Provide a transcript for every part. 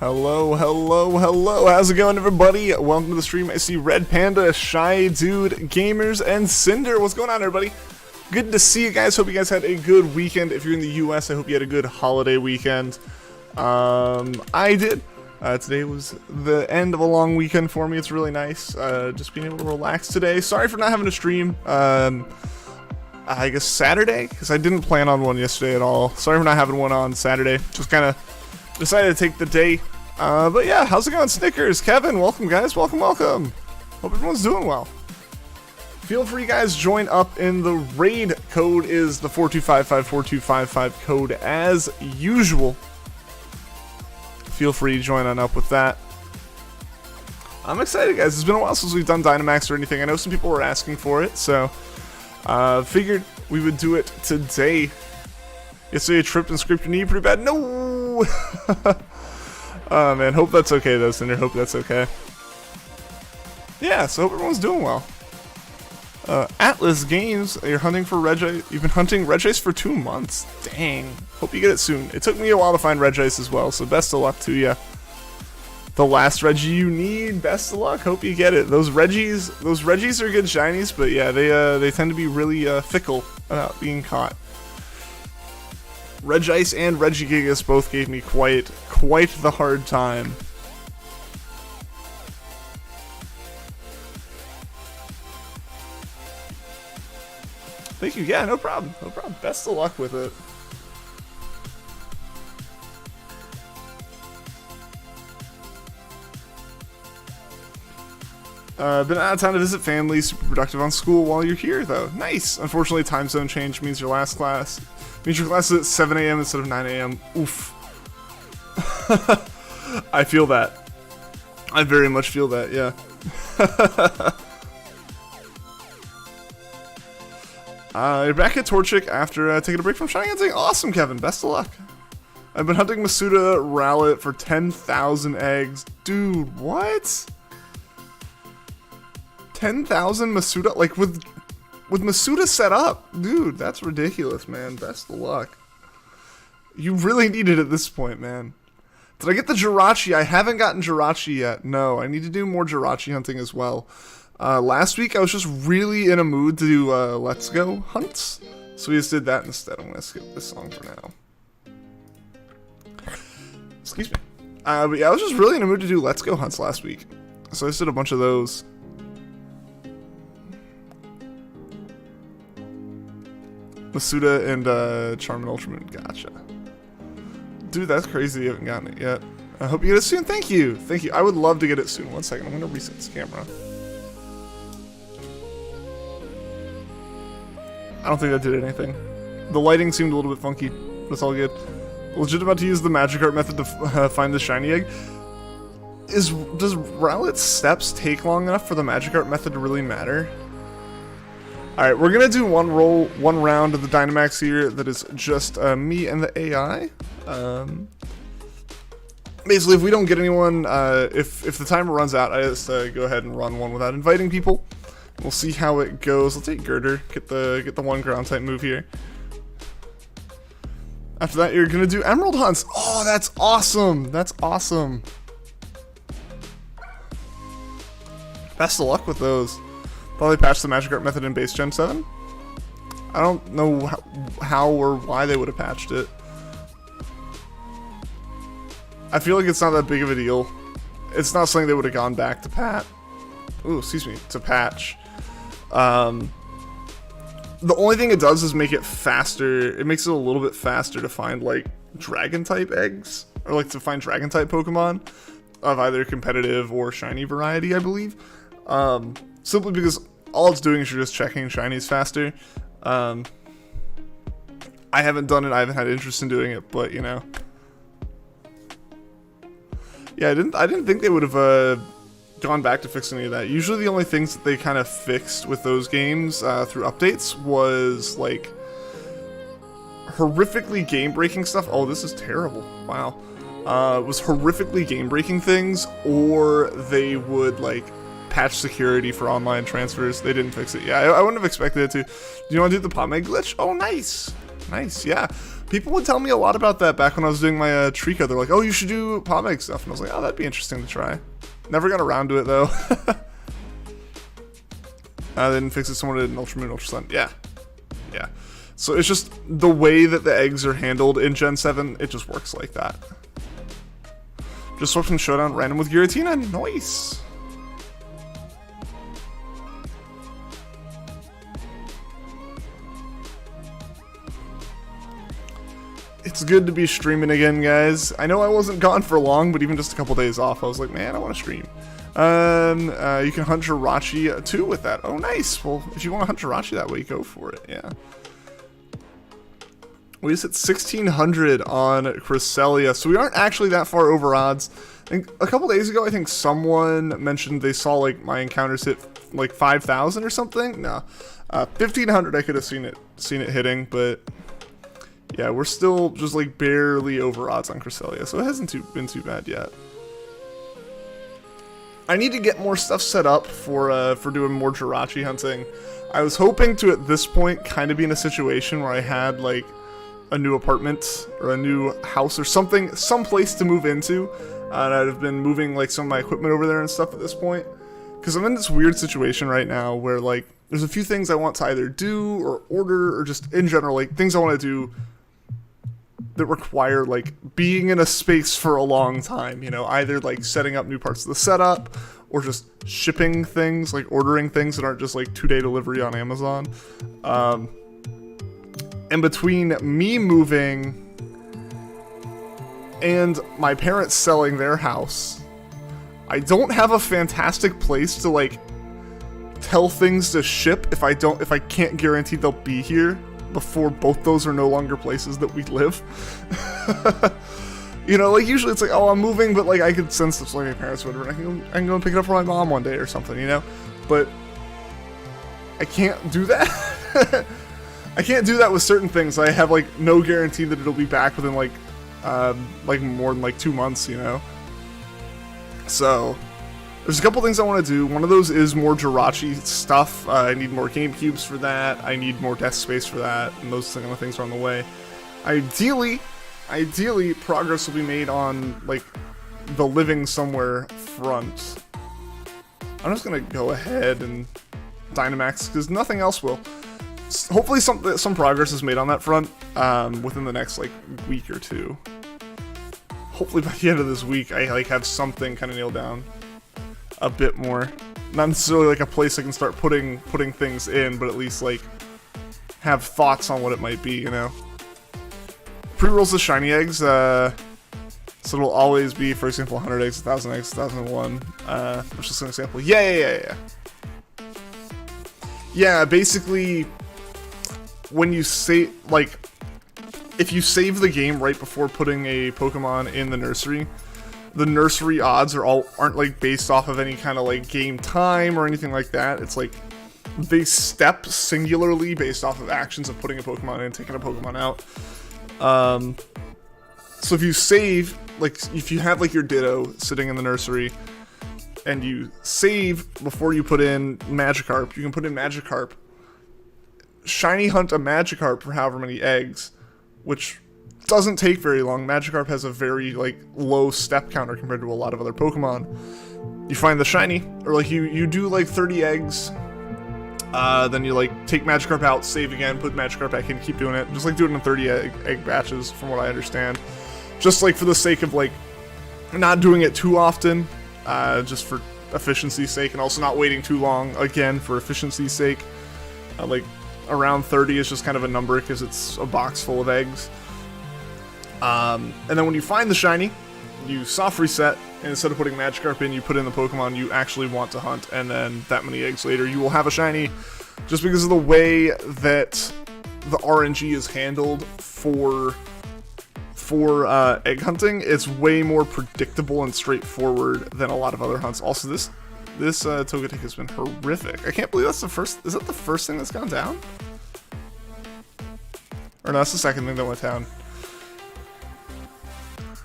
Hello, hello, hello. How's it going, everybody? Welcome to the stream. I see Red Panda, Shy Dude, Gamers, and Cinder. What's going on, everybody? Good to see you guys. Hope you guys had a good weekend. If you're in the US, I hope you had a good holiday weekend. I did. Today was the end of a long weekend for me. It's really nice. Just being able to relax today. Sorry for not having a stream. I guess Saturday, because I didn't plan on one yesterday at all. Sorry for not having one on Saturday. Just kind of decided to take the day. But yeah, how's it going, Snickers? Kevin, welcome, guys. Welcome, welcome. Hope everyone's doing well. Feel free, guys, join up in the raid. Code is the 42554255 code as usual. Feel free to join on up with that. I'm excited, guys. It's been a while since we've done Dynamax or anything. I know some people were asking for it, so figured we would do it today. Yesterday I tripped and scraped your knee pretty bad. No! Oh man, hope that's okay though, Cinder. Hope that's okay. Yeah, so hope everyone's doing well. Atlas Games, you're hunting for Regice. You've been hunting Regice for 2 months. Dang. Hope you get it soon. It took me a while to find Regice as well, so best of luck to you. The last Reggie you need, best of luck. Hope you get it. Those Reggies are good shinies, but yeah, they tend to be really fickle about being caught. Regice and Regigigas both gave me quite the hard time. Thank you. Yeah, no problem. No problem. Best of luck with it. Been out of town to visit family. Super productive on school while you're here, though. Nice. Unfortunately, time zone change means your class is at 7 a.m. instead of 9 a.m. Oof. I feel that. I very much feel that, yeah. You're back at Torchic after taking a break from Shining Hunting. Awesome, Kevin. Best of luck. I've been hunting Masuda Rowlet for 10,000 eggs. Dude, what? 10,000 Masuda? Like, with Masuda set up? Dude, that's ridiculous, man. Best of luck. You really need it at this point, man. Did I get the Jirachi? I haven't gotten Jirachi yet. No, I need to do more Jirachi hunting as well. Last week, I was just really in a mood to do Let's Go hunts. So we just did that instead. I'm going to skip this song for now. Excuse me. But yeah, I was just really in a mood to do Let's Go hunts last week. So I just did a bunch of those. Masuda and Charmin Ultramoon. Gotcha. Dude, that's crazy you haven't gotten it yet. I hope you get it soon. Thank you. Thank you. I would love to get it soon. 1 second. I'm going to reset this camera. I don't think that did anything. The lighting seemed a little bit funky, but it's all good. Legit about to use the Magikarp method to find the shiny egg. Does Rowlet's steps take long enough for the Magikarp method to really matter? Alright, we're gonna do one round of the Dynamax here that is just me and the AI. Basically, if we don't get anyone, if the timer runs out, I just go ahead and run one without inviting people. We'll see how it goes. I'll take Girder, get the one ground type move here. After that, you're gonna do Emerald hunts. Oh, that's awesome! That's awesome. Best of luck with those. Probably patched the Magikarp method in base Gen 7. I don't know how or why they would have patched it. I feel like it's not that big of a deal. It's not something they would have gone back to to patch. The only thing it does is make it faster. It makes it a little bit faster to find like dragon type eggs, or like to find dragon type Pokemon of either competitive or shiny variety, I believe. Simply because all it's doing is you're just checking shinies faster. I haven't done it. I haven't had interest in doing it, but you know. Yeah, I didn't think they would have gone back to fix any of that. Usually the only things that they kind of fixed with those games through updates was like horrifically game-breaking stuff. Oh, this is terrible. Wow. Was horrifically game-breaking things, or they would like patch security for online transfers. They didn't fix it. Yeah, I wouldn't have expected it to. Do you want to do the Pomade glitch? Oh, nice. Nice, yeah. People would tell me a lot about that back when I was doing my Trico. They're like, oh, you should do palm egg stuff. And I was like, oh, that'd be interesting to try. Never got around to it, though. Then fix it someone did an Ultra Moon, Ultra Sun. Yeah. Yeah. So it's just the way that the eggs are handled in Gen 7, it just works like that. Just swapped from Showdown random with Giratina. Nice. It's good to be streaming again, guys. I know I wasn't gone for long, but even just a couple days off, I was like, man, I want to stream. You can hunt Jirachi too with that. Oh, nice. Well, if you want to hunt Jirachi that way, go for it. Yeah. We just hit 1600 on Cresselia, so we aren't actually that far over odds. I think a couple days ago, I think someone mentioned they saw like my encounters hit like 5,000 or something. No, 1500 I could have seen it hitting, but yeah, we're still just like barely over odds on Cresselia, so it hasn't been too bad yet. I need to get more stuff set up for doing more Jirachi hunting. I was hoping to at this point kind of be in a situation where I had like a new apartment or a new house or something, some place to move into, and I'd have been moving like some of my equipment over there and stuff at this point, because I'm in this weird situation right now where like there's a few things I want to either do or order or just in general like things I want to do that require like being in a space for a long time, you know, either like setting up new parts of the setup or just shipping things, like ordering things that aren't just like 2-day delivery on Amazon. And between me moving and my parents selling their house, I don't have a fantastic place to like tell things to ship if I can't guarantee they'll be here before both those are no longer places that we live. You know, like usually it's like, oh, I'm moving, but like I could send stuff to like my parents or whatever, and I can go and pick it up for my mom one day or something, you know? But I can't do that. I can't do that with certain things. I have like no guarantee that it'll be back within like more than like 2 months, you know? So there's a couple things I want to do. One of those is more Jirachi stuff. I need more game cubes for that. I need more desk space for that, and those kind of things are on the way. Ideally, progress will be made on like the living somewhere front. I'm just gonna go ahead and Dynamax because nothing else will. Hopefully, some progress is made on that front within the next like week or two. Hopefully, by the end of this week, I like have something kind of nailed down a bit more. Not necessarily like a place I can start putting things in, but at least like have thoughts on what it might be, you know. Pre-rolls the shiny eggs, so it'll always be, for example, 100 eggs, 1,000 eggs, 1,001. Which is an example. Yeah. Yeah, basically, when you save, like, if you save the game right before putting a Pokemon in the nursery odds aren't like based off of any kind of like game time or anything like that. It's like they step singularly based off of actions of putting a Pokemon in and taking a Pokemon out. So if you save, like if you have like your Ditto sitting in the nursery and you save before you put in Magikarp, you can put in Magikarp, shiny hunt a Magikarp for however many eggs, which doesn't take very long. Magikarp has a very like low step counter compared to a lot of other Pokemon. You find the shiny, or like you do like 30 eggs, then you like take Magikarp out, save again, put Magikarp back in, keep doing it. Just like doing it in 30 egg batches, from what I understand. Just like for the sake of like not doing it too often, just for efficiency's sake, and also not waiting too long again for efficiency's sake. Like around 30 is just kind of a number because it's a box full of eggs. And then when you find the shiny, you soft reset, and instead of putting Magikarp in, you put in the Pokemon you actually want to hunt, and then that many eggs later, you will have a shiny. Just because of the way that the RNG is handled for egg hunting, it's way more predictable and straightforward than a lot of other hunts. Also, this Togetic has been horrific. I can't believe that's the first. Is that the first thing that's gone down? Or no, that's the second thing that went down.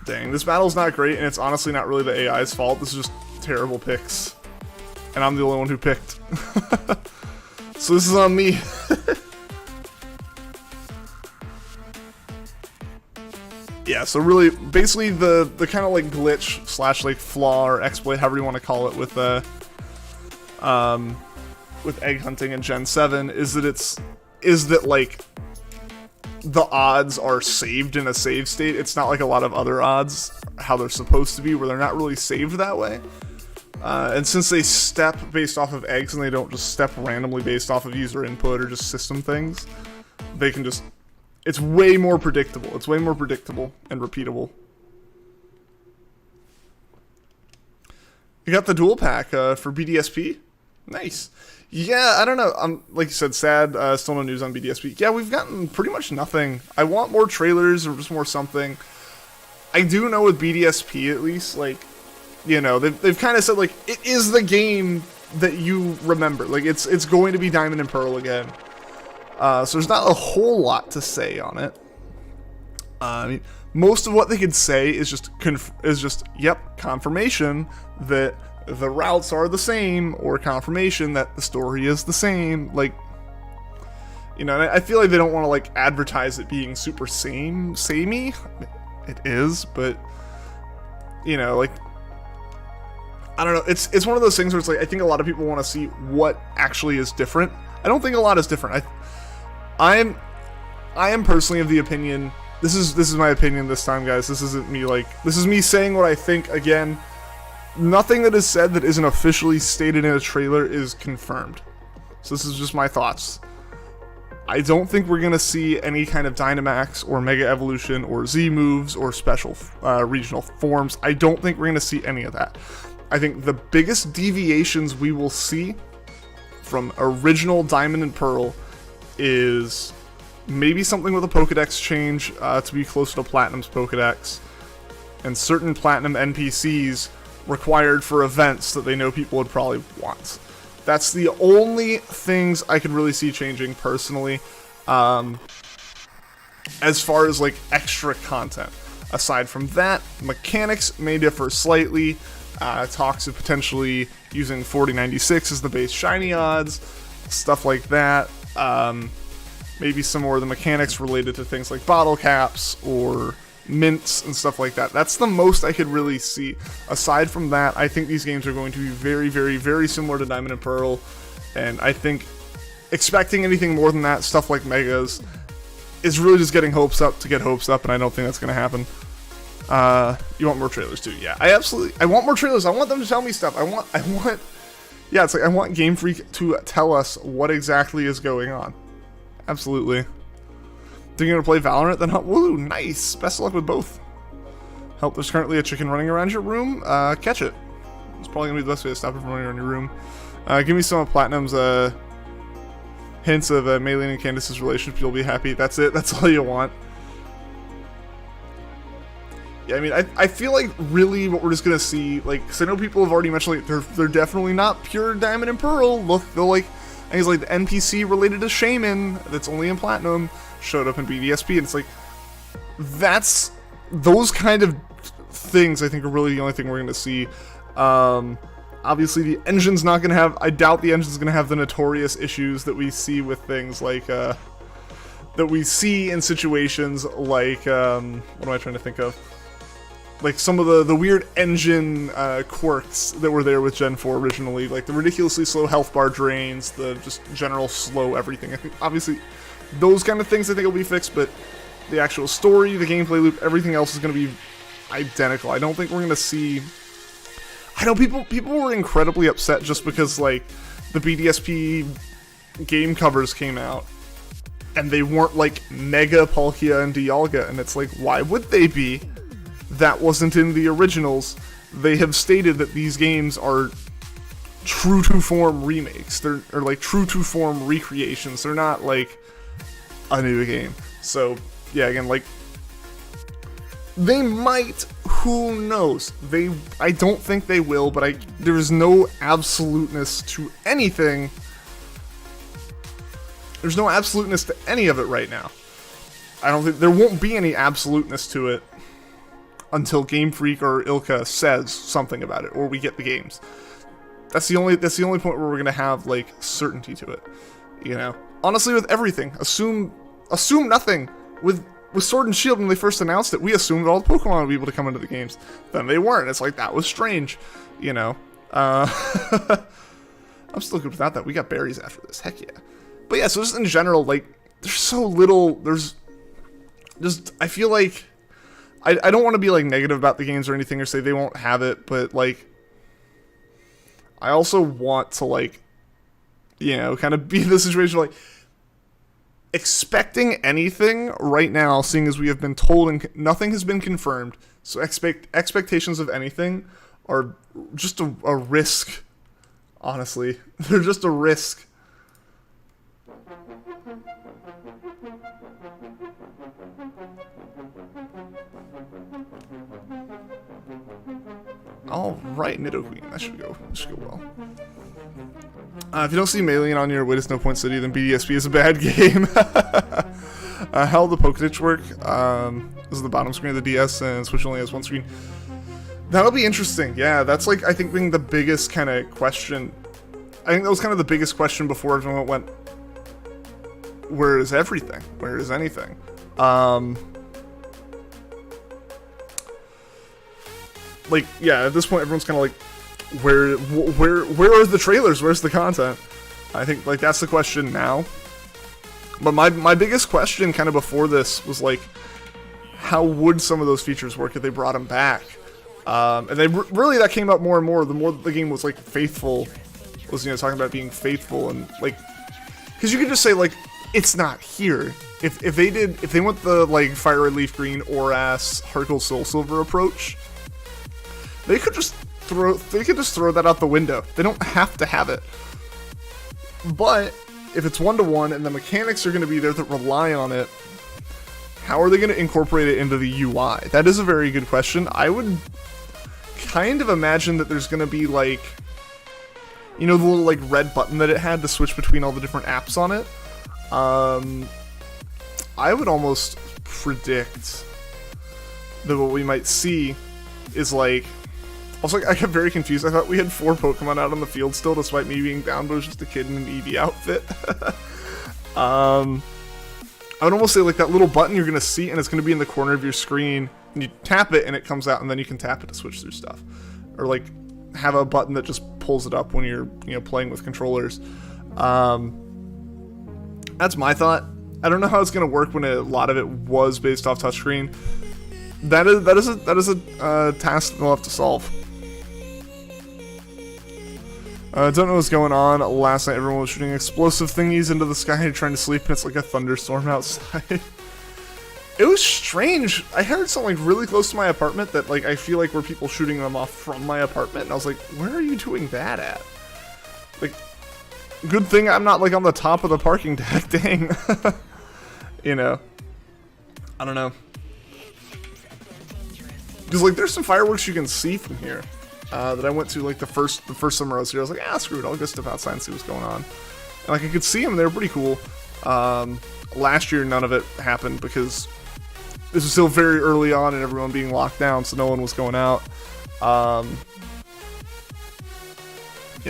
Dang, this battle's not great, and it's honestly not really the AI's fault. This is just terrible picks. And I'm the only one who picked. So this is on me. yeah, so really, basically the kind of like glitch slash like flaw or exploit, however you want to call it, with egg hunting in Gen 7 is that like the odds are saved in a save state. It's not like a lot of other odds how they're supposed to be, where they're not really saved that way. And since they step based off of eggs and they don't just step randomly based off of user input or just system things, they can just, it's way more predictable. It's way more predictable and repeatable. You got the dual pack for BDSP. Nice. Yeah, I don't know. Like you said, sad. Still no news on BDSP. Yeah, we've gotten pretty much nothing. I want more trailers or just more something. I do know with BDSP at least, like, you know, they've kind of said like it is the game that you remember. Like it's going to be Diamond and Pearl again. So there's not a whole lot to say on it. I mean, most of what they could say is just yep, confirmation that the routes are the same, or confirmation that the story is the same. Like, you know, and I feel like they don't want to like advertise it being super samey. It is, but you know, like, I don't know. It's one of those things where it's like I think a lot of people want to see what actually is different. I don't think a lot is different. I am personally of the opinion. This is my opinion this time, guys. This isn't me like, this is me saying what I think. Again, nothing that is said that isn't officially stated in a trailer is confirmed. So this is just my thoughts. I don't think we're gonna see any kind of Dynamax or Mega Evolution or Z moves or special regional forms. I don't think we're gonna see any of that. I think the biggest deviations we will see from original Diamond and Pearl is maybe something with a Pokedex change to be closer to Platinum's Pokedex, and certain Platinum NPCs required for events that they know people would probably want. That's the only things I could really see changing personally, as far as like extra content. Aside from that, mechanics may differ slightly. Talks of potentially using 4096 as the base shiny odds, stuff like that. Maybe some more of the mechanics related to things like bottle caps or mints and stuff like that. That's the most I could really see. Aside from that, I think these games are going to be very, very, very similar to Diamond and Pearl, and I think expecting anything more than that, stuff like Megas, is really just getting hopes up to get hopes up, and I don't think that's going to happen. You want more trailers too? Yeah, I want more trailers. I want them to tell me stuff. Yeah, it's like I want Game Freak to tell us what exactly is going on. Absolutely. Think you're gonna play Valorant? Then woo, nice. Best of luck with both. Help, there's currently a chicken running around your room. Catch it. It's probably gonna be the best way to stop it from running around your room. Give me some of Platinum's hints of Maylene and Candace's relationship. You'll be happy. That's it. That's all you want. Yeah, I mean, I feel like really what we're just gonna see, like, because I know people have already mentioned like they're definitely not pure Diamond and Pearl. Look, they'll like, I think it's like the NPC related to Shaman that's only in Platinum showed up in BDSP, and it's like that's those kind of things I think are really the only thing we're gonna see. Obviously the engine's not gonna have, I doubt the engine's gonna have the notorious issues that we see with things like that we see in situations like what am I trying to think of? Like some of the weird engine quirks that were there with Gen 4 originally, like the ridiculously slow health bar drains, the just general slow everything. I think obviously those kind of things I think will be fixed, but the actual story, the gameplay loop, everything else is going to be identical. I don't think we're going to see... I know people were incredibly upset just because like the BDSP game covers came out and they weren't like Mega Palkia and Dialga, and it's like, why would they be? That wasn't in the originals. They have stated that these games are true to form remakes. They're like true to form recreations. They're not like a new game. So yeah, again, like they might, who knows? I don't think they will, but there's no absoluteness to anything. There's no absoluteness to any of it right now. I don't think there won't be any absoluteness to it until Game Freak or Ilka says something about it, or we get the games. That's the only point where we're gonna have like certainty to it. You know, honestly, with everything, assume nothing. With with Sword and Shield, when they first announced it, we assumed all the Pokemon would be able to come into the games. Then they weren't. It's like, that was strange, you know. I'm still good without that. We got berries after this. Heck yeah. But yeah, so just in general, like, there's so little, there's just, I feel like, I don't want to be, like, negative about the games or anything or say they won't have it, but, like, I also want to, like, you know, kind of be in the situation, like, expecting anything right now, seeing as we have been told and nothing has been confirmed, so expectations of anything are just a risk, honestly. They're just a risk. Alright, Nidoqueen. That should go well. If you don't see Malian on your Witness No Point City, then BDSP is a bad game. How the Pokéditch work? This is the bottom screen of the DS, and Switch only has one screen. That'll be interesting. Yeah, that's like, I think, being the biggest kind of question. I think that was kind of the biggest question before everyone went, where is everything? Where is anything? Like, yeah, at this point, everyone's kind of like, where are the trailers? Where's the content? I think, like, that's the question now. But my biggest question kind of before this was, like, how would some of those features work if they brought them back? And they really, that came up more and more, the more the game was, like, faithful, was, you know, talking about being faithful, and, like, because you could just say, like, it's not here. If they went the, like, Fire Red Leaf Green, Oras, Harkle Soul Silver approach, they could just throw that out the window. They don't have to have it. But if it's 1-to-1 and the mechanics are going to be there that rely on it, how are they going to incorporate it into the UI? That is a very good question. I would kind of imagine that there's going to be, like, you know, the little, like, red button that it had to switch between all the different apps on it. I would almost predict that what we might see is, like, also, I got very confused. I thought we had 4 Pokemon out on the field still, despite me being down, but it was just a kid in an Eevee outfit. I would almost say, like, that little button you're going to see, and it's going to be in the corner of your screen, and you tap it, and it comes out, and then you can tap it to switch through stuff. Or, like, have a button that just pulls it up when you're, you know, playing with controllers. That's my thought. I don't know how it's going to work when a lot of it was based off touchscreen. That is a task that we'll have to solve. Don't know what's going on. Last night everyone was shooting explosive thingies into the sky trying to sleep, and it's like a thunderstorm outside. It was strange. I heard something like really close to my apartment that, like, I feel like were people shooting them off from my apartment, and I was like, where are you doing that at? Like, good thing I'm not, like, on the top of the parking deck, dang. You know. I don't know. Because, like, there's some fireworks you can see from here. That I went to, like, the first summer I was here. I was like, screw it, I'll go step outside and see what's going on. And, like, I could see them, they were pretty cool. Last year, none of it happened because this was still very early on and everyone being locked down, so no one was going out. Yeah,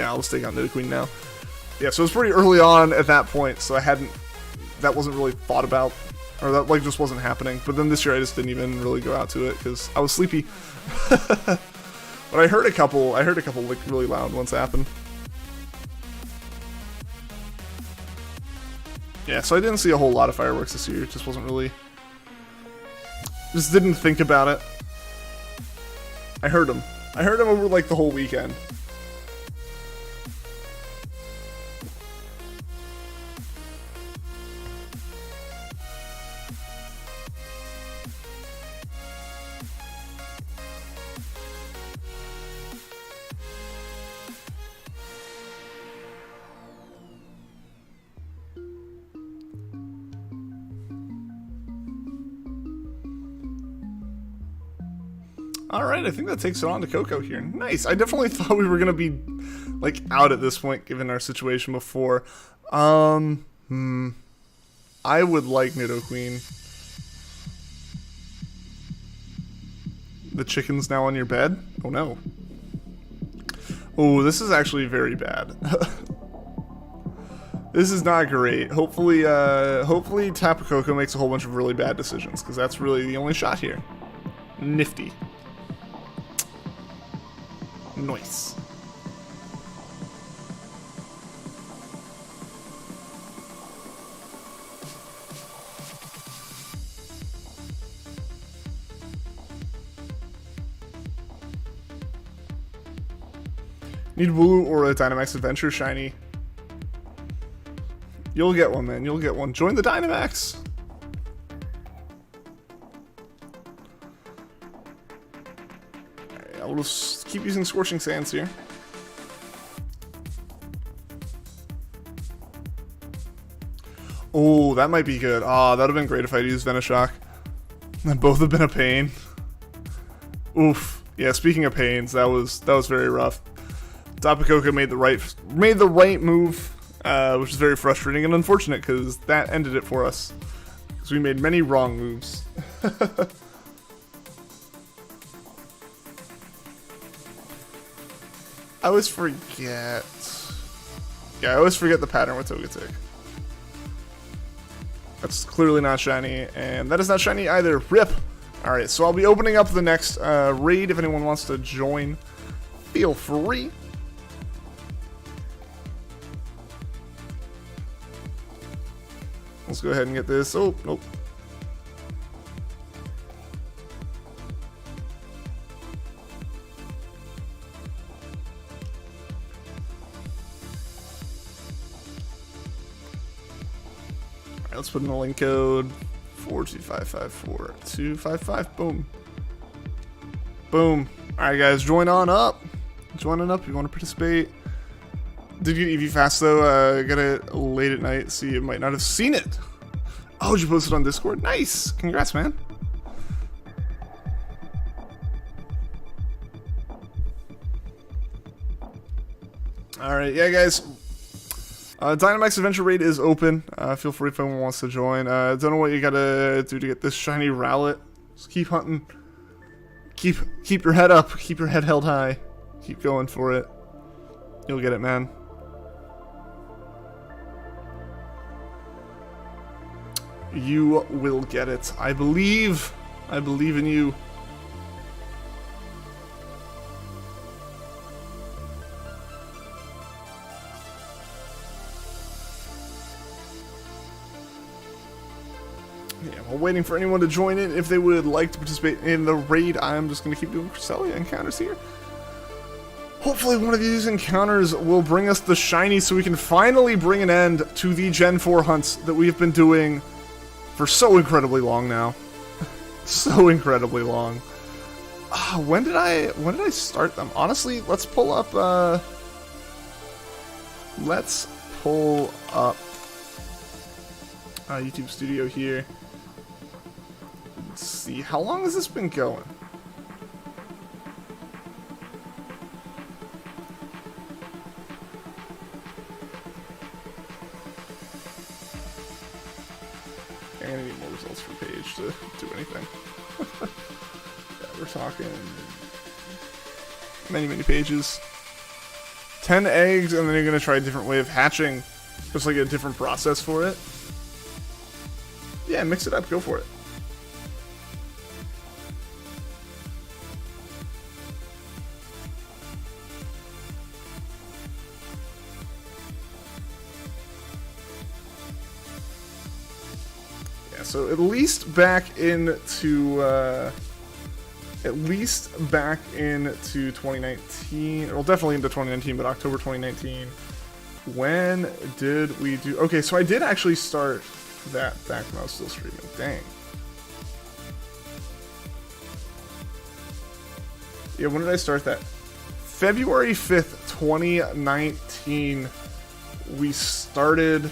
I'll just take out Nidoqueen now. Yeah, so it was pretty early on at that point, so that wasn't really thought about, or that, like, just wasn't happening. But then this year I just didn't even really go out to it because I was sleepy. But I heard a couple, like, really loud ones happen. Yeah, so I didn't see a whole lot of fireworks this year. It just wasn't really, just didn't think about it. I heard them over, like, the whole weekend. Alright, I think that takes it on to KOKO here. Nice. I definitely thought we were going to be, like, out at this point, given our situation before. I would like Nidoqueen. The chicken's now on your bed? Oh, no. Oh, this is actually very bad. This is not great. Hopefully, hopefully TAPU KOKO makes a whole bunch of really bad decisions, because that's really the only shot here. Nifty. Nice. Need Woo or a Dynamax Adventure shiny. You'll get one, man. You'll get one. Join the Dynamax. Alright, I'll just keep using Scorching Sands here. Oh, that might be good. Ah, that would have been great if I'd used Venoshock. Both have been a pain. Oof. Yeah, speaking of pains, that was very rough. TAPU KOKO made the right move, which is very frustrating and unfortunate because that ended it for us. Because we made many wrong moves. I always forget. Yeah, I always forget the pattern with Togetic. That's clearly not shiny, and that is not shiny either. RIP! Alright, so I'll be opening up the next raid. If anyone wants to join, feel free. Let's go ahead and get this. Oh, nope. Alright, let's put in the link code 42554-255. Boom. Boom. Alright, guys, join on up. Join on up if you want to participate. Did get EV fast though, got it late at night, so you might not have seen it. Oh, did you post it on Discord? Nice! Congrats, man. Alright, yeah guys. Dynamax Adventure Raid is open. Feel free if anyone wants to join. Don't know what you gotta do to get this shiny Rowlet. Just keep hunting. Keep your head up. Keep your head held high. Keep going for it. You'll get it, man. You will get it. I believe. I believe in you. Yeah, while waiting for anyone to join in, if they would like to participate in the raid, I'm just going to keep doing Cresselia encounters here. Hopefully one of these encounters will bring us the shiny so we can finally bring an end to the Gen 4 hunts that we have been doing for so incredibly long now. So incredibly long. When did I start them? Honestly, let's pull up YouTube Studio here. Let's see, how long has this been going? I'm gonna need more results for page to do anything. Yeah, we're talking many pages. 10 eggs, and then you're gonna try a different way of hatching. Just like a different process for it. Yeah, mix it up, go for it. So at least back into 2019, well, definitely into 2019, but October 2019. When did we do? Okay, so I did actually start that back when I was still streaming. Dang. Yeah, when did I start that? February 5th, 2019. We started,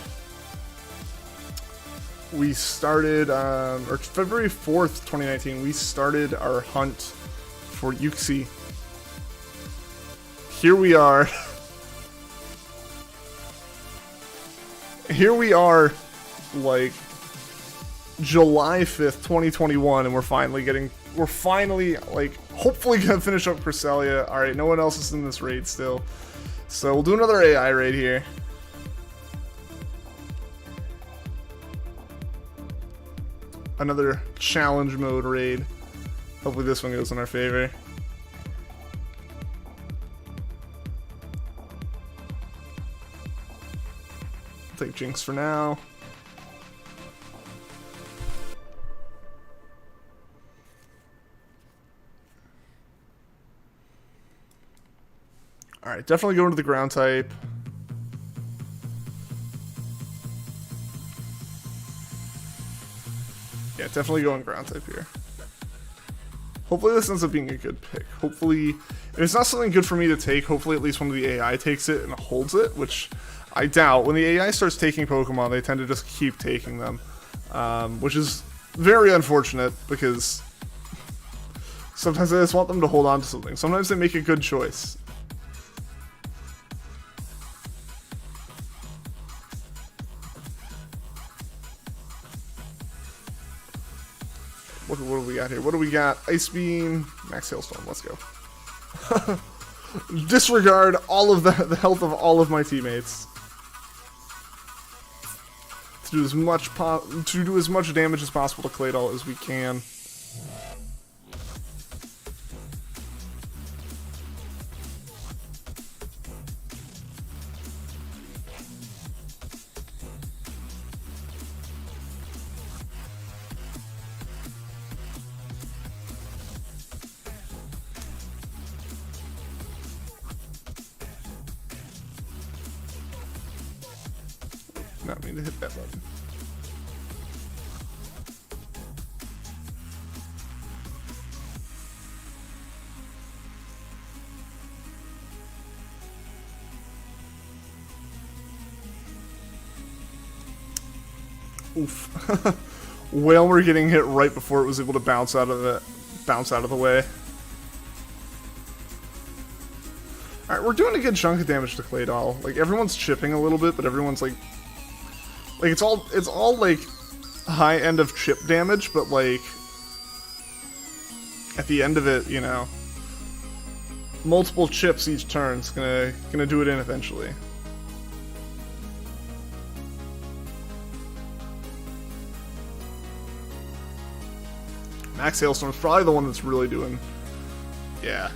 or February 4th, 2019, we started our hunt for Yuxi. Here we are. Here we are, like, July 5th, 2021, and we're finally, like, hopefully gonna finish up Cresselia. Alright, no one else is in this raid still. So we'll do another AI raid here. another challenge mode raid. Hopefully this one goes in our favor. Take Jinx for now. Alright, definitely go into the ground type. Yeah, definitely going ground type here. Hopefully this ends up being a good pick. Hopefully, if it's not something good for me to take, hopefully at least one of the AI takes it and holds it, which I doubt. When the AI starts taking Pokemon, they tend to just keep taking them, which is very unfortunate because sometimes I just want them to hold on to something. Sometimes they make a good choice. What do we got here? What do we got? Ice Beam, Max Hailstorm, let's go. Disregard all of the health of all of my teammates. To do as much damage as possible to Claydol as we can. Not mean to hit that button. Oof. Whalmer getting hit right before it was able to bounce out of the way. Alright, we're doing a good chunk of damage to Claydol. Like, everyone's chipping a little bit, but everyone's like it's all like high end of chip damage, but like at the end of it, you know, multiple chips each turn's gonna do it in eventually. Max Hailstorm's probably the one that's really doing, yeah,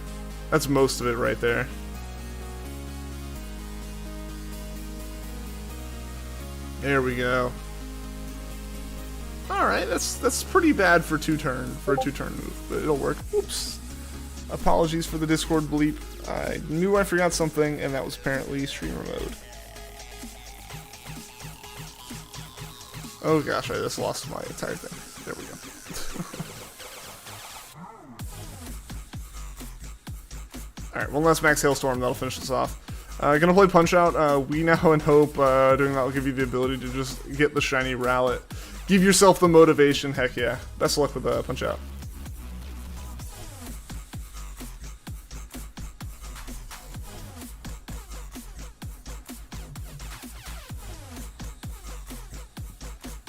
that's most of it right there. There we go. Alright, that's pretty bad for a two-turn move, but it'll work. Oops. Apologies for the Discord bleep. I knew I forgot something, and that was apparently streamer mode. Oh gosh, I just lost my entire thing. There we go. Alright, one last Max Hailstorm, that'll finish this off. Gonna play Punch Out. We Now and Hope. Doing that will give you the ability to just get the shiny Rowlet. Give yourself the motivation, heck yeah. Best of luck with Punch Out.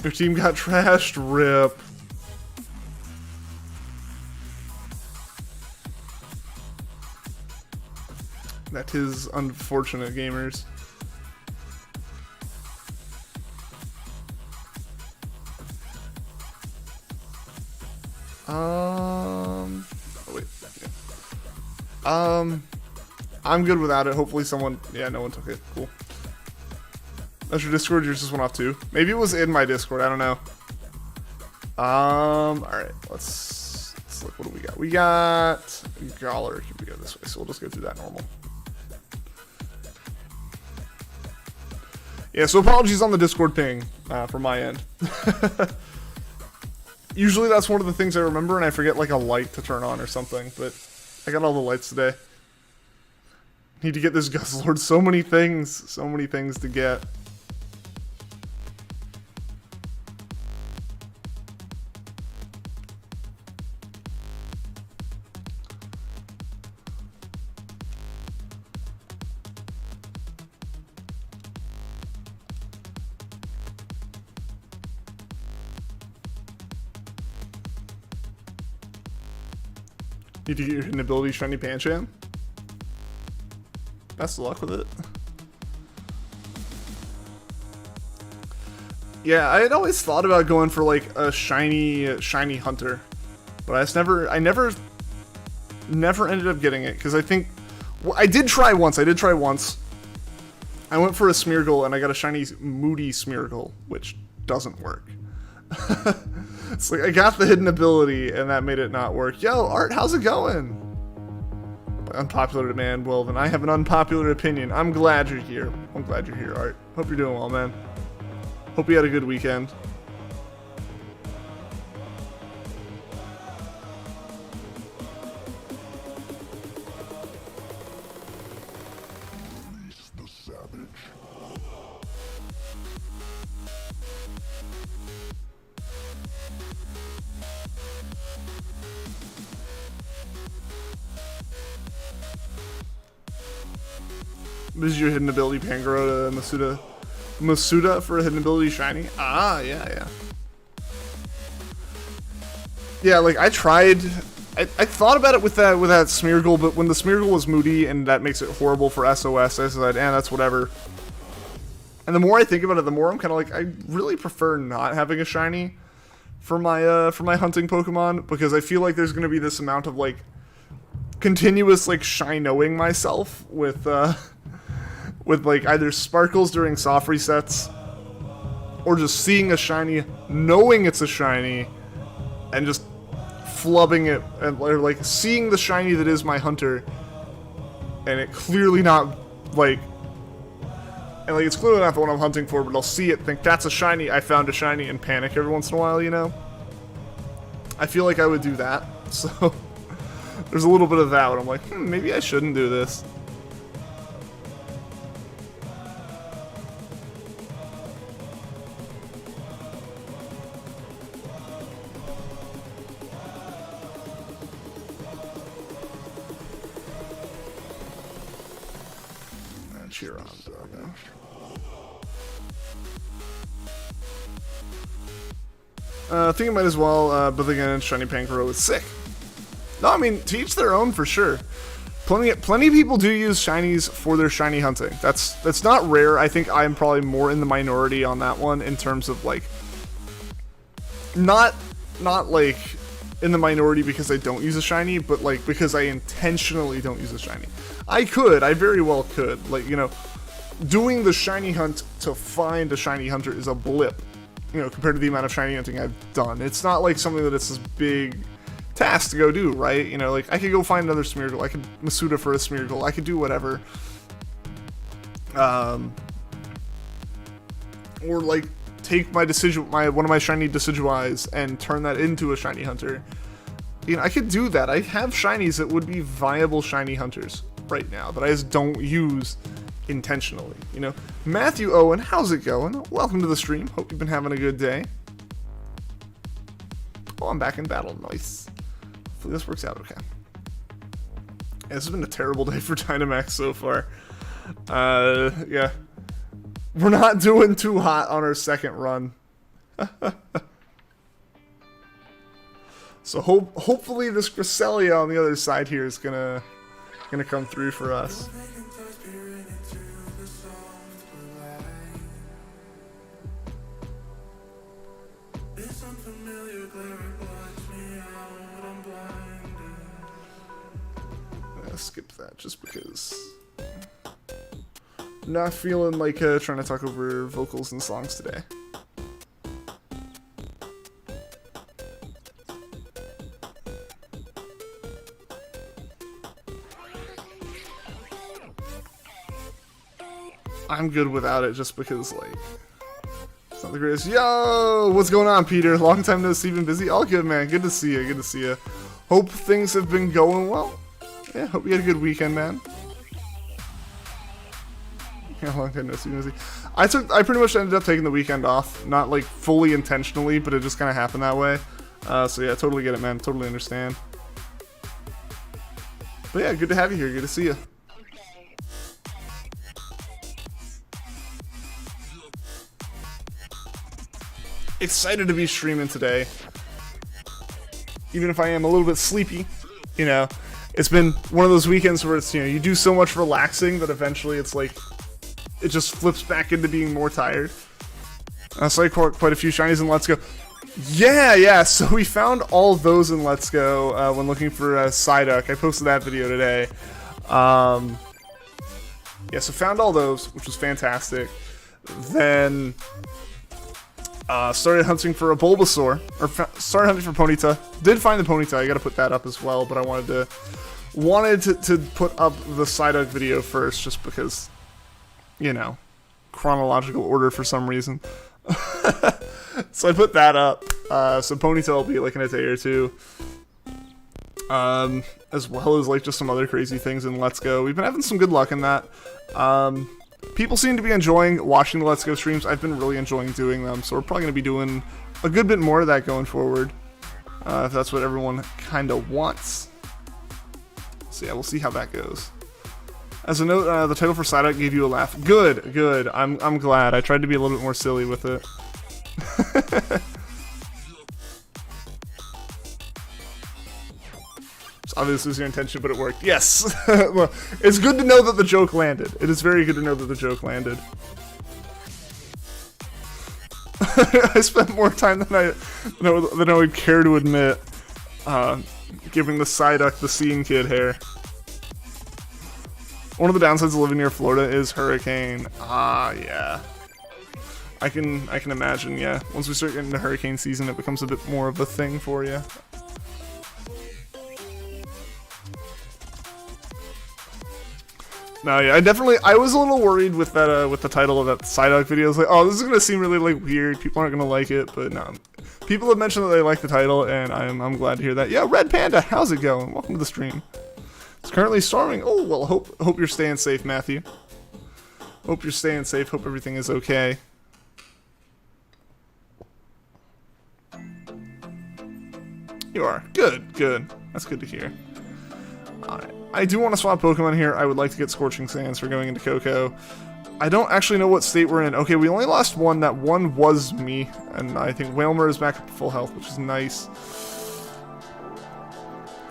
Your team got trashed, rip. That is unfortunate, gamers. Oh wait. Yeah. I'm good without it. Hopefully someone, yeah, no one took it. Cool. That's your Discord. Yours just went off too. Maybe it was in my Discord. I don't know. All right. Let's look. What do we got? We got Galler. Here we go this way. So we'll just go through that normal. Yeah, so apologies on the Discord ping from my end. Usually that's one of the things I remember, and I forget like a light to turn on or something, but I got all the lights today. Need to get this Guzzlord. So many things to get. Need to get your hidden ability shiny Pancham. Best of luck with it. Yeah, I had always thought about going for like a shiny hunter, but I never ended up getting it because I think I did try once. I went for a Smeargle and I got a shiny Moody Smeargle, which doesn't work. It's like I got the hidden ability and that made it not work. Yo, Art, how's it going? Unpopular demand. Well, then I have an unpopular opinion. I'm glad you're here. I'm glad you're here, Art. Hope you're doing well, man. Hope you had a good weekend. This is your hidden ability, Pangarota, Masuda for a hidden ability shiny? Ah, yeah. Yeah, like I tried, I thought about it with that Smeargle, but when the Smeargle was Moody and that makes it horrible for SOS, I said, that's whatever. And the more I think about it, the more I'm kind of like, I really prefer not having a shiny for my hunting Pokemon, because I feel like there's going to be this amount of like continuous like shy-knowing myself with like either sparkles during soft resets or just seeing a shiny, knowing it's a shiny, and just flubbing it, or like seeing the shiny that is my hunter and it clearly not like, and like it's clearly not the one I'm hunting for, but I'll see it, think that's a shiny, I found a shiny, and panic every once in a while, you know? I feel like I would do that, so there's a little bit of that where I'm like, maybe I shouldn't do this. Cheer on, doggo. I think I might as well, but again, shiny Pankaro is sick. No, I mean, to each their own for sure. Plenty of people do use shinies for their shiny hunting. That's not rare. I think I'm probably more in the minority on that one in terms of like, not like in the minority because I don't use a shiny, but like because I intentionally don't use a shiny. I very well could. Like, you know, doing the shiny hunt to find a shiny hunter is a blip, you know, compared to the amount of shiny hunting I've done. It's not like something that it's this big task to go do, right? You know, like I could go find another Smeargle, I could Masuda for a Smeargle, I could do whatever. Or like take my one of my shiny Decidueyes and turn that into a shiny hunter. You know, I could do that. I have shinies that would be viable shiny hunters right now that I just don't use intentionally, you know. Matthew Owen, how's it going? Welcome to the stream. Hope you've been having a good day. Oh, I'm back in battle. Nice. Hopefully this works out okay. Yeah, this has been a terrible day for Dynamax so far. Yeah. We're not doing too hot on our second run. So hopefully this Cresselia on the other side here is gonna come through for us. Skip that just because I'm not feeling like trying to talk over vocals and songs today. I'm good without it just because, like, it's not the greatest. Yo, what's going on, Peter? Long time no see, been busy? All good, man. Good to see you. Good to see you. Hope things have been going well. Yeah, hope you had a good weekend, man. Yeah, long time no see, busy. I pretty much ended up taking the weekend off. Not, like, fully intentionally, but it just kind of happened that way. So, yeah, totally get it, man. Totally understand. But, yeah, good to have you here. Good to see you. Excited to be streaming today, even if I am a little bit sleepy. You know, it's been one of those weekends where it's, you know, you do so much relaxing that eventually it's like it just flips back into being more tired. So I caught quite a few shinies in Let's Go. Yeah, so we found all those in Let's Go when looking for Psyduck. I posted that video today. Yeah, so found all those, which was fantastic. Then started hunting for a Bulbasaur, or started hunting for Ponyta. Did find the Ponyta. I gotta put that up as well, but I wanted to put up the Psyduck video first, just because, you know, chronological order for some reason. So I put that up. So Ponyta will be like in a day or two. As well as like just some other crazy things in Let's Go. We've been having some good luck in that. People seem to be enjoying watching the Let's Go streams. I've been really enjoying doing them, so we're probably going to be doing a good bit more of that going forward. If that's what everyone kind of wants. So yeah, we'll see how that goes. As a note, the title for Psyduck gave you a laugh. Good. I'm glad. I tried to be a little bit more silly with it. Obviously, this was your intention, but it worked. Yes! Well, it's good to know that the joke landed. It is very good to know that the joke landed. I spent more time than I would care to admit giving the Psyduck the Scene Kid hair. One of the downsides of living near Florida is hurricane. Ah, yeah. I can imagine, yeah. Once we start getting into hurricane season, it becomes a bit more of a thing for you. No, yeah, I was a little worried with that, with the title of that Psyduck video. I was like, oh, this is gonna seem really like weird. People aren't gonna like it, but no. People have mentioned that they like the title, and I'm glad to hear that. Yeah, Red Panda, how's it going? Welcome to the stream. It's currently storming. Oh well, hope you're staying safe, Matthew. Hope you're staying safe. Hope everything is okay. You are good. That's good to hear. Alright. I do want to swap Pokemon here. I would like to get Scorching Sands for going into KOKO. I don't actually know what state we're in. Okay, we only lost one. That one was me. And I think Wailmer is back up to full health, which is nice.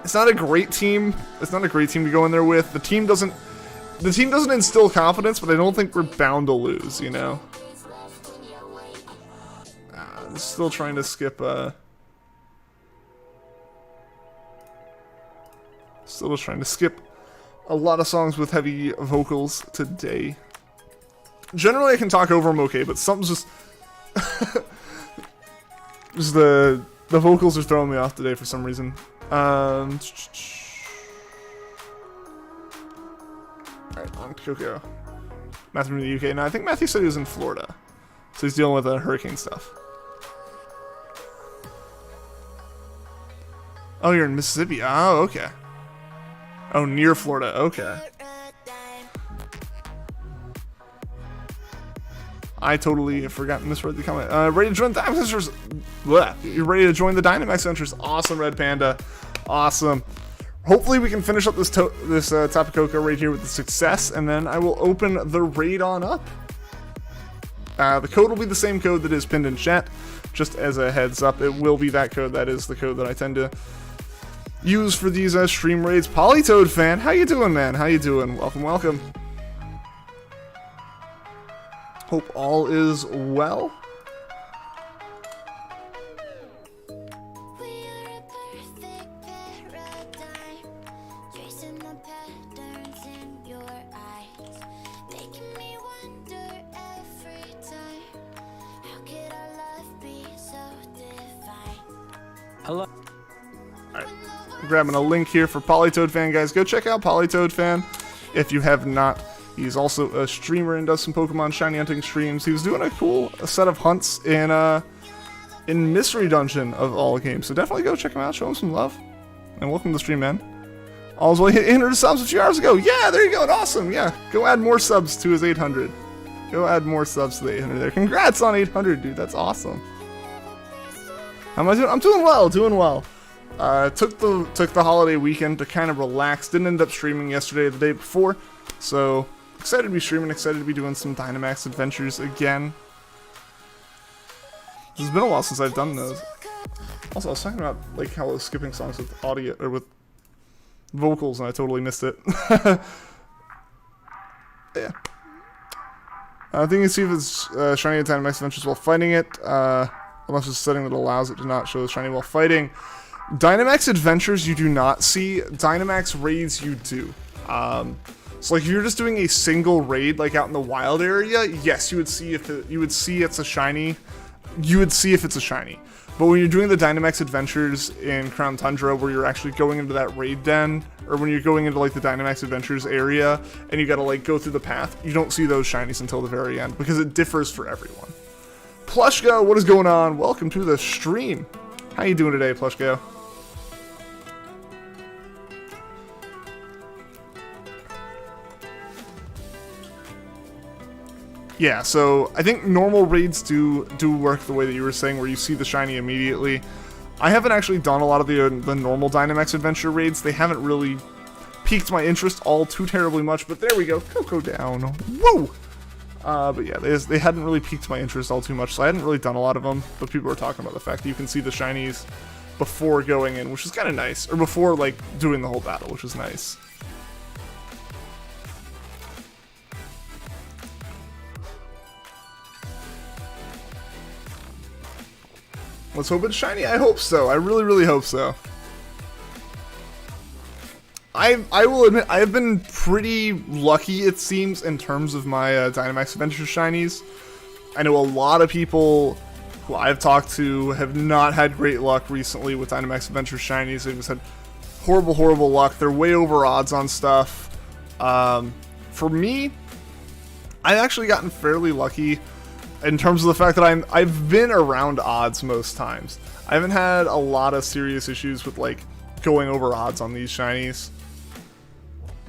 It's not a great team. It's not a great team to go in there with. The team doesn't instill confidence, but I don't think we're bound to lose, you know? Still trying to skip, Still just trying to skip a lot of songs with heavy vocals today. Generally, I can talk over them okay, but something's just... just the vocals are throwing me off today for some reason. Alright, on to KOKO. Matthew from the UK. Now, I think Matthew said he was in Florida. So he's dealing with hurricane stuff. Oh, you're in Mississippi. Oh, okay. Oh, near Florida. Okay. I totally forgot and misread the comment. Ready to join the Dynamax Adventures? Blech. You're ready to join the Dynamax Adventures? Awesome, Red Panda. Awesome. Hopefully we can finish up this Tapu Koko right here with the success, and then I will open the raid on up. The code will be the same code that is pinned in chat. Just as a heads up, it will be that code. That is the code that I tend to use for these stream raids. Polytoad fan, how you doing, man? How you doing? Welcome. Hope all is well. Hello. Alright, grabbing a link here for Polytoad fan, guys. Go check out Polytoad fan if you have not. He's also a streamer and does some Pokemon shiny hunting streams. He was doing a cool set of hunts in Mystery Dungeon of all games. So definitely go check him out, show him some love. And welcome to the stream, man. Also, he hit 800 subs a few hours ago. Yeah, there you go. Awesome. Yeah, go add more subs to his 800. Go add more subs to the 800 there. Congrats on 800, dude. That's awesome. How am I doing? I'm doing well. Took the holiday weekend to kind of relax. Didn't end up streaming yesterday or the day before. So excited to be streaming. Excited to be doing some Dynamax adventures again. It's been a while since I've done those. Also, I was talking about like how I was skipping songs with audio or with vocals, and I totally missed it. Yeah. I think you can see if it's shiny at Dynamax Adventures while fighting it, unless it's a setting that allows it to not show shiny while fighting. Dynamax Adventures you do not see, Dynamax Raids you do. So like if you're just doing a single raid like out in the wild area, yes, you would see if it's a shiny. You would see if it's a shiny. But when you're doing the Dynamax Adventures in Crown Tundra where you're actually going into that raid den, or when you're going into like the Dynamax Adventures area and you gotta like go through the path, you don't see those shinies until the very end because it differs for everyone. Plushko, what is going on? Welcome to the stream. How you doing today, Plushko? Yeah, so I think normal raids do work the way that you were saying, where you see the shiny immediately. I haven't actually done a lot of the normal Dynamax Adventure raids. They haven't really piqued my interest all too terribly much, but there we go. KOKO down. Woo! But yeah, they hadn't really piqued my interest all too much, so I hadn't really done a lot of them. But people were talking about the fact that you can see the shinies before going in, which is kind of nice. Or before, like, doing the whole battle, which is nice. Let's hope it's shiny. I hope so. I really, really hope so. I will admit, I have been pretty lucky, it seems, in terms of my Dynamax Adventures shinies. I know a lot of people who I've talked to have not had great luck recently with Dynamax Adventures shinies. They've just had horrible, horrible luck. They're way over odds on stuff. For me, I've actually gotten fairly lucky in terms of the fact that I've been around odds most times. I haven't had a lot of serious issues with like going over odds on these shinies.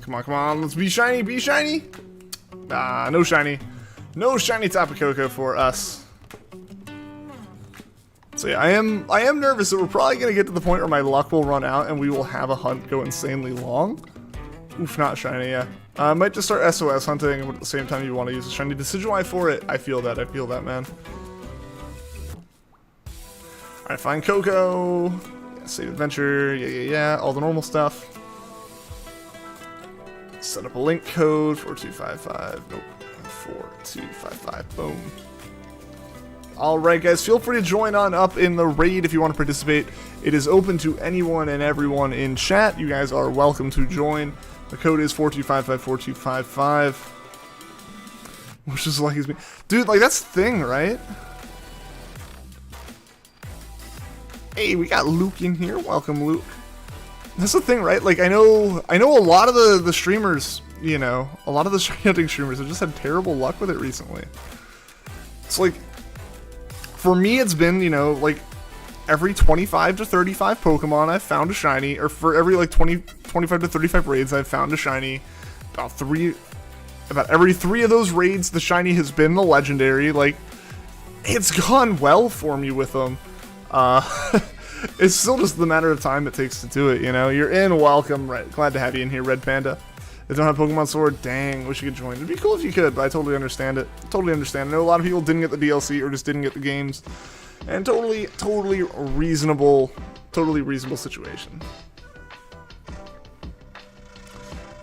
Come on, come on, let's be shiny, be shiny. Ah, no shiny. No shiny Tapu Koko for us. So yeah, I am nervous that we're probably gonna get to the point where my luck will run out and we will have a hunt go insanely long. Oof, not shiny, yeah. I might just start SOS hunting, but at the same time you want to use a shiny Decidueye for it. I feel that, man. Alright, find KOKO. Yeah, save adventure, yeah, all the normal stuff. Set up a link code, 4255, nope, 4255, boom. Alright guys, feel free to join on up in the raid if you want to participate. It is open to anyone and everyone in chat. You guys are welcome to join. The code is 42554255. Which is lucky as me. Dude, like that's the thing, right? Hey, we got Luke in here. Welcome, Luke. That's the thing, right? Like I know a lot of the streamers, you know, a lot of the shiny hunting streamers have just had terrible luck with it recently. It's like, for me it's been, you know, like every 25 to 35 Pokemon I've found a shiny, or for every like 25 to 35 raids I've found a shiny. About every 3 of those raids the shiny has been the legendary. Like, it's gone well for me with them. It's still just the matter of time it takes to do it, you know. You're in, welcome, right? Glad to have you in here, Red Panda. They don't have Pokemon Sword, dang, wish you could join. It'd be cool if you could, but I totally understand it. Totally understand. I know a lot of people didn't get the DLC or just didn't get the games. And totally reasonable situation.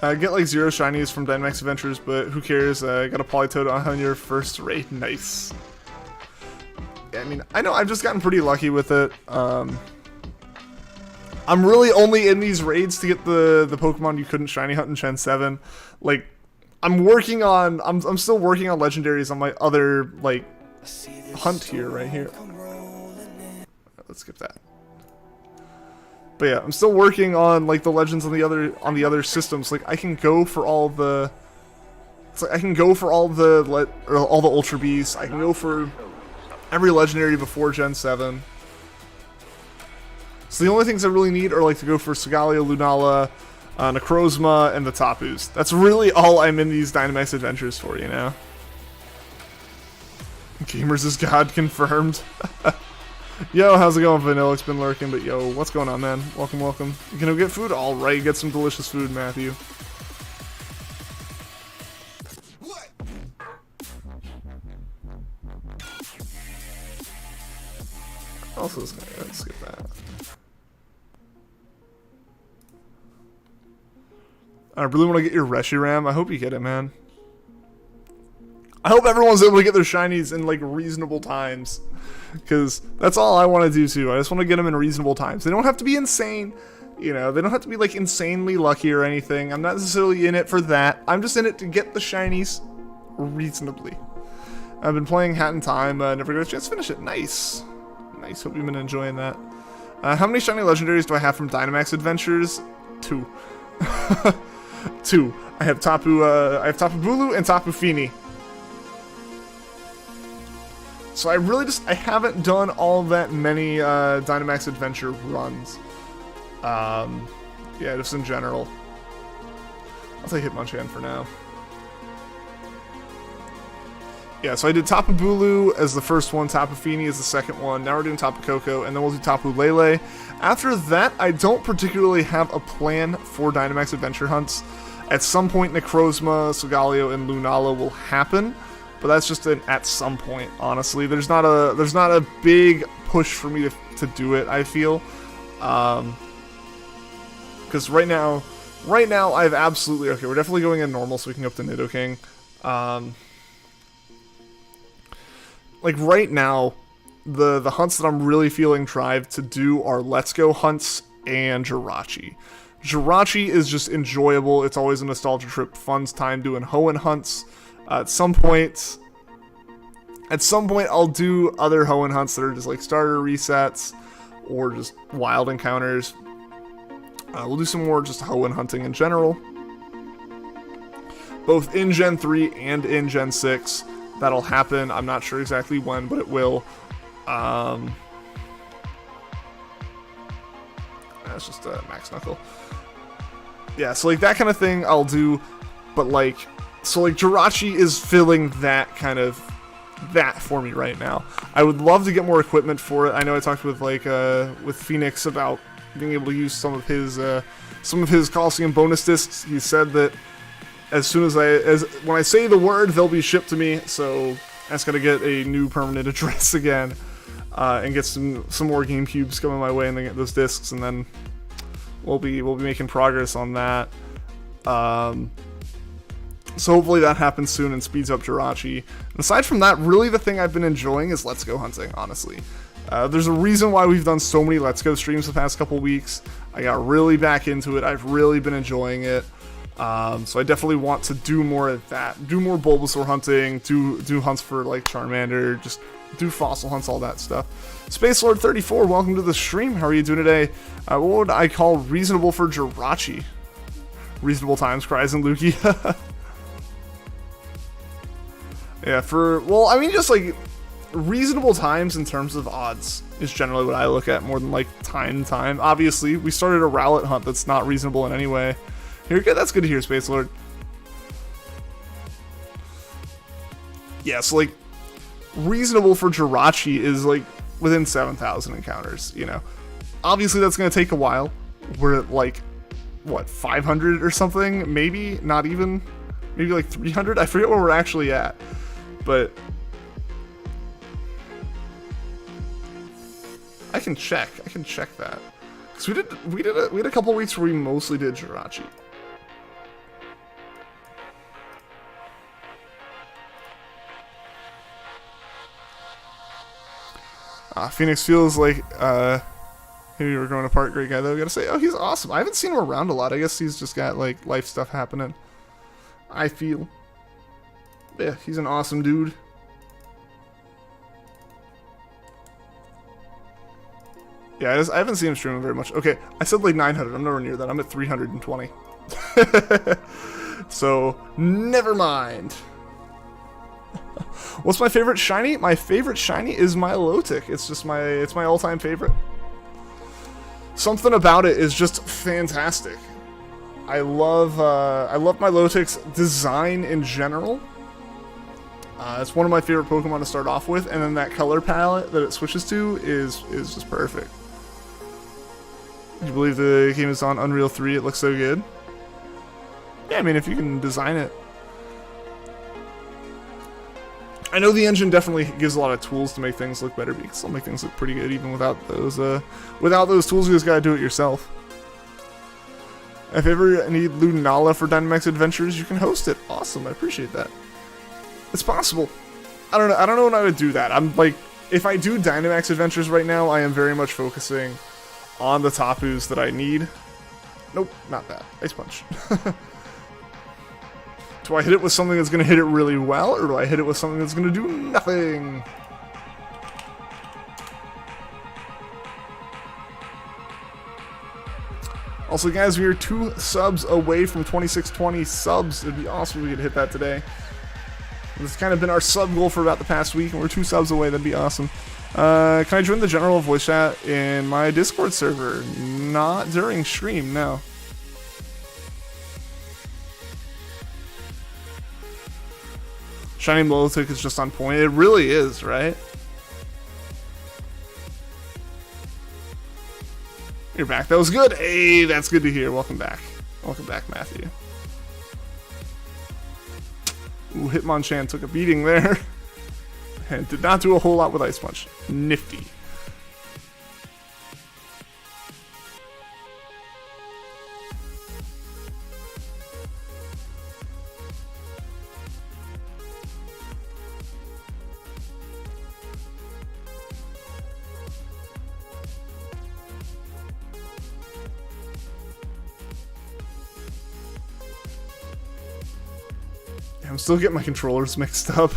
Get like 0 shinies from Dynamax Adventures, but who cares? Got a Politoed on your first raid. Nice. Yeah, I mean, I know I've just gotten pretty lucky with it. I'm really only in these raids to get the Pokemon you couldn't shiny hunt in Gen 7. Like, I'm still working on legendaries on my other, like, hunt here, right here. Let's skip that. But yeah, I'm still working on like the legends on the other systems. Like I can go for all the, it's like I can go for all the Ultra Beasts. I can go for every legendary before Gen 7. So the only things I really need are like to go for Segalia, Lunala, Necrozma, and the Tapus. That's really all I'm in these Dynamax Adventures for, you know. Gamers is God confirmed. Yo, how's it going, Vanilla? Been lurking, but yo, what's going on, man? Welcome, welcome. You gonna get food? Alright, get some delicious food, Matthew. Also, let's skip that. I really want to get your Reshiram. I hope you get it, man. I hope everyone's able to get their shinies in, like, reasonable times. Because that's all I want to do, too. I just want to get them in reasonable times. They don't have to be insane. You know, they don't have to be, like, insanely lucky or anything. I'm not necessarily in it for that. I'm just in it to get the shinies reasonably. I've been playing Hat in Time. Never got a chance to finish it. Nice. Nice. Hope you've been enjoying that. How many shiny legendaries do I have from Dynamax Adventures? 2. 2. I have Tapu Bulu and Tapu Fini. So I haven't done all that many Dynamax Adventure runs. Yeah, just in general. I'll take Hitmonchan for now. Yeah, so I did Tapu Bulu as the first one, Tapu Fini as the second one, now we're doing Tapu Koko, and then we'll do Tapu Lele. After that, I don't particularly have a plan for Dynamax Adventure hunts. At some point, Necrozma, Solgaleo, and Lunala will happen, but that's just an at some point, honestly. There's not a big push for me to do it, I feel. Because right now I've absolutely... Okay, we're definitely going in normal so we can go up to Nidoking. Like, right now, the hunts that I'm really feeling drive to do are Let's Go hunts and Jirachi. Jirachi is just enjoyable. It's always a nostalgia trip. Fun time doing Hoenn hunts. At some point, I'll do other Hoenn hunts that are just like starter resets or just wild encounters. We'll do some more just Hoenn hunting in general. Both in Gen 3 and in Gen 6. That'll happen. I'm not sure exactly when, but it will. That's just a Max Knuckle. Yeah, so like that kind of thing I'll do, but like, so like Jirachi is filling that kind of, that for me right now. I would love to get more equipment for it. I know I talked with like, with Phoenix about being able to use some of his Coliseum bonus discs. He said that as soon as when I say the word, they'll be shipped to me, so I just gotta get a new permanent address again, and get some more GameCubes coming my way, and then get those discs, and then we'll be making progress on that. So hopefully that happens soon and speeds up Jirachi. And aside from that, really the thing I've been enjoying is Let's Go hunting, honestly. There's a reason why we've done so many Let's Go streams the past couple weeks. I got really back into it. I've really been enjoying it. So I definitely want to do more of that. Do more Bulbasaur hunting, do hunts for like Charmander, just do fossil hunts, all that stuff. Space Lord 34, welcome to the stream. How are you doing today? What would I call reasonable for Jirachi? Reasonable times, cries and Lugia. Yeah, well, I mean, just like reasonable times in terms of odds is generally what I look at more than like time. Obviously, we started a Rowlet hunt that's not reasonable in any way. Here, good. That's good to hear, Space Lord. Yeah, so like reasonable for Jirachi is like within 7,000 encounters. You know, obviously that's gonna take a while. We're at like what 500 or something, maybe not even, maybe like 300. I forget where we're actually at, but I can check that. Cause we had a couple weeks where we mostly did Jirachi. Phoenix feels like maybe we're growing apart. Great guy though. Gotta say, oh, he's awesome. I haven't seen him around a lot. I guess he's just got like life stuff happening. I feel. Yeah, he's an awesome dude. Yeah, I haven't seen him streaming very much. Okay, I said like 900. I'm nowhere near that. I'm at 320. So, never mind. What's my favorite shiny? My favorite shiny is my Milotic. It's my all-time favorite. Something about it is just fantastic. I love Milotic's design in general. It's one of my favorite Pokemon to start off with, and then that color palette that it switches to is just perfect. Do you believe the game is on Unreal 3? It looks so good. Yeah, I mean, if you can design it. I know the engine definitely gives a lot of tools to make things look better, because it'll make things look pretty good even without those tools. You just gotta do it yourself. If you ever need Lunala for Dynamax Adventures, you can host it. Awesome, I appreciate that. It's possible. I don't know. I don't know how to do that. I'm like, if I do Dynamax adventures right now, I am very much focusing on the TAPUs that I need. Nope, not that. Ice Punch. Do I hit it with something that's going to hit it really well, or do I hit it with something that's going to do nothing? Also, guys, we are 2 subs away from 2620 subs. It'd be awesome if we could hit that today. It's kind of been our sub goal for about the past week, and we're 2 subs away. That'd be awesome. Can I join the general voice chat in my Discord server? Not during stream, no. Shiny Molotov is just on point. It really is, right? You're back. That was good. Hey, that's good to hear. Welcome back. Welcome back, Matthew. Ooh, Hitmonchan took a beating there. And did not do a whole lot with Ice Punch. Nifty. I'm still getting my controllers mixed up.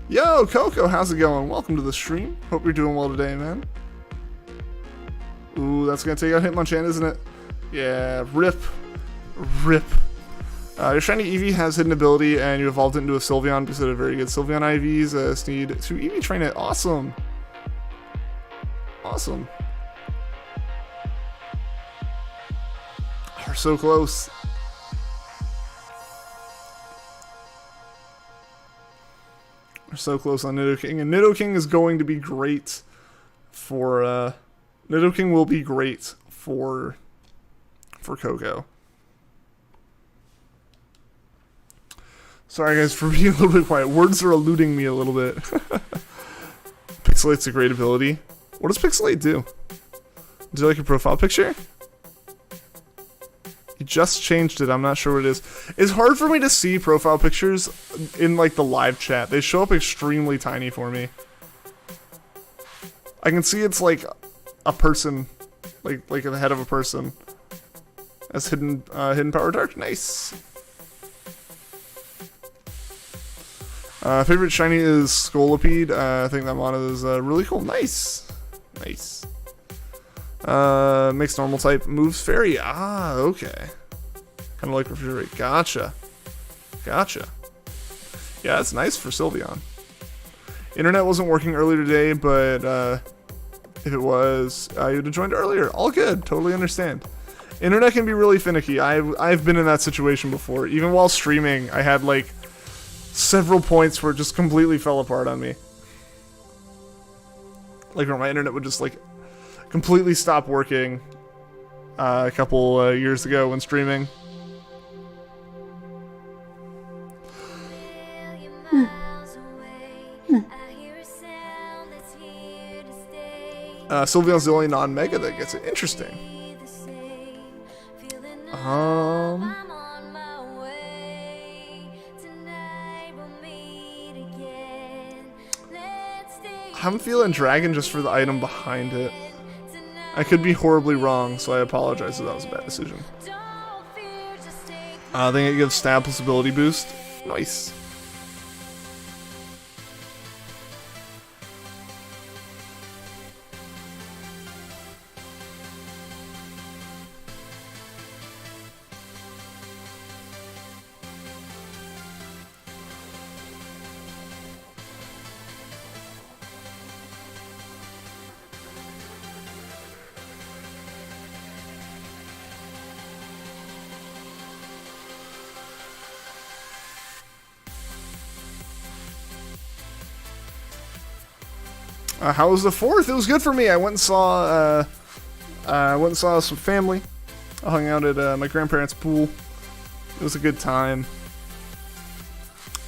Yo, KOKO, how's it going? Welcome to the stream. Hope you're doing well today, man. Ooh, that's gonna take out Hitmonchan, isn't it? Yeah, rip. Rip. Your shiny Eevee has hidden ability, and you evolved it into a Sylveon because it had very good Sylveon IVs. Sneed to Eevee train it. Awesome. Awesome. We're so close. We're so close on Nidoking, and Nidoking is going to be great for, Nidoking will be great for KOKO. Sorry guys for being a little bit quiet. Words are eluding me a little bit. Pixelate's a great ability. What does Pixelate do? Do you like your profile picture? You just changed it. I'm not sure what it is. It's hard for me to see profile pictures in like the live chat. They show up extremely tiny for me. I can see it's like a person, like the head of a person. As hidden power dark. Nice. Favorite shiny is Scolipede. I think that mono is really cool. Nice. Nice. Makes normal type. Moves fairy. Ah, okay. Kind of like refrigerate. Gotcha. Gotcha. Yeah, that's nice for Sylveon. Internet wasn't working earlier today, but if it was, you'd have joined earlier. All good. Totally understand. Internet can be really finicky. I've been in that situation before. Even while streaming, I had like several points where it just completely fell apart on me. Like where my internet would just like completely stop working a couple years ago when streaming. Sylveon's the only non-mega that gets it. Interesting. I'm feeling Dragon just for the item behind it. I could be horribly wrong, so I apologize if that was a bad decision. I think it gives stab plus ability boost. Nice. How was the 4th? It was good for me. I went and saw some family. I hung out at my grandparents' pool. It was a good time.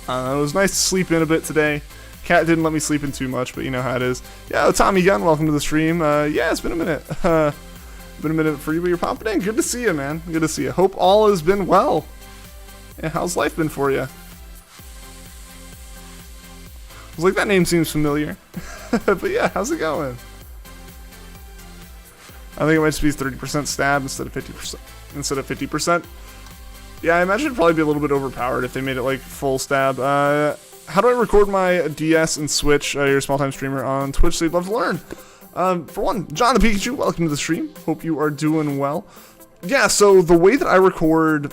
It was nice to sleep in a bit today. Cat didn't let me sleep in too much, but you know how it is. Yeah, Tommy Gunn, welcome to the stream. Yeah, it's been a minute. Been a minute for you, but you're popping in. Good to see you, man. Good to see you. Hope all has been well. Yeah, how's life been for you? I was like, that name seems familiar. But yeah, how's it going? I think it might just be 30% stab instead of 50%. Yeah, I imagine it'd probably be a little bit overpowered if they made it like full stab. How do I record my DS and Switch? You're a small-time streamer on Twitch, so you'd love to learn. For one, John the Pikachu, welcome to the stream. Hope you are doing well. Yeah, so the way that I record,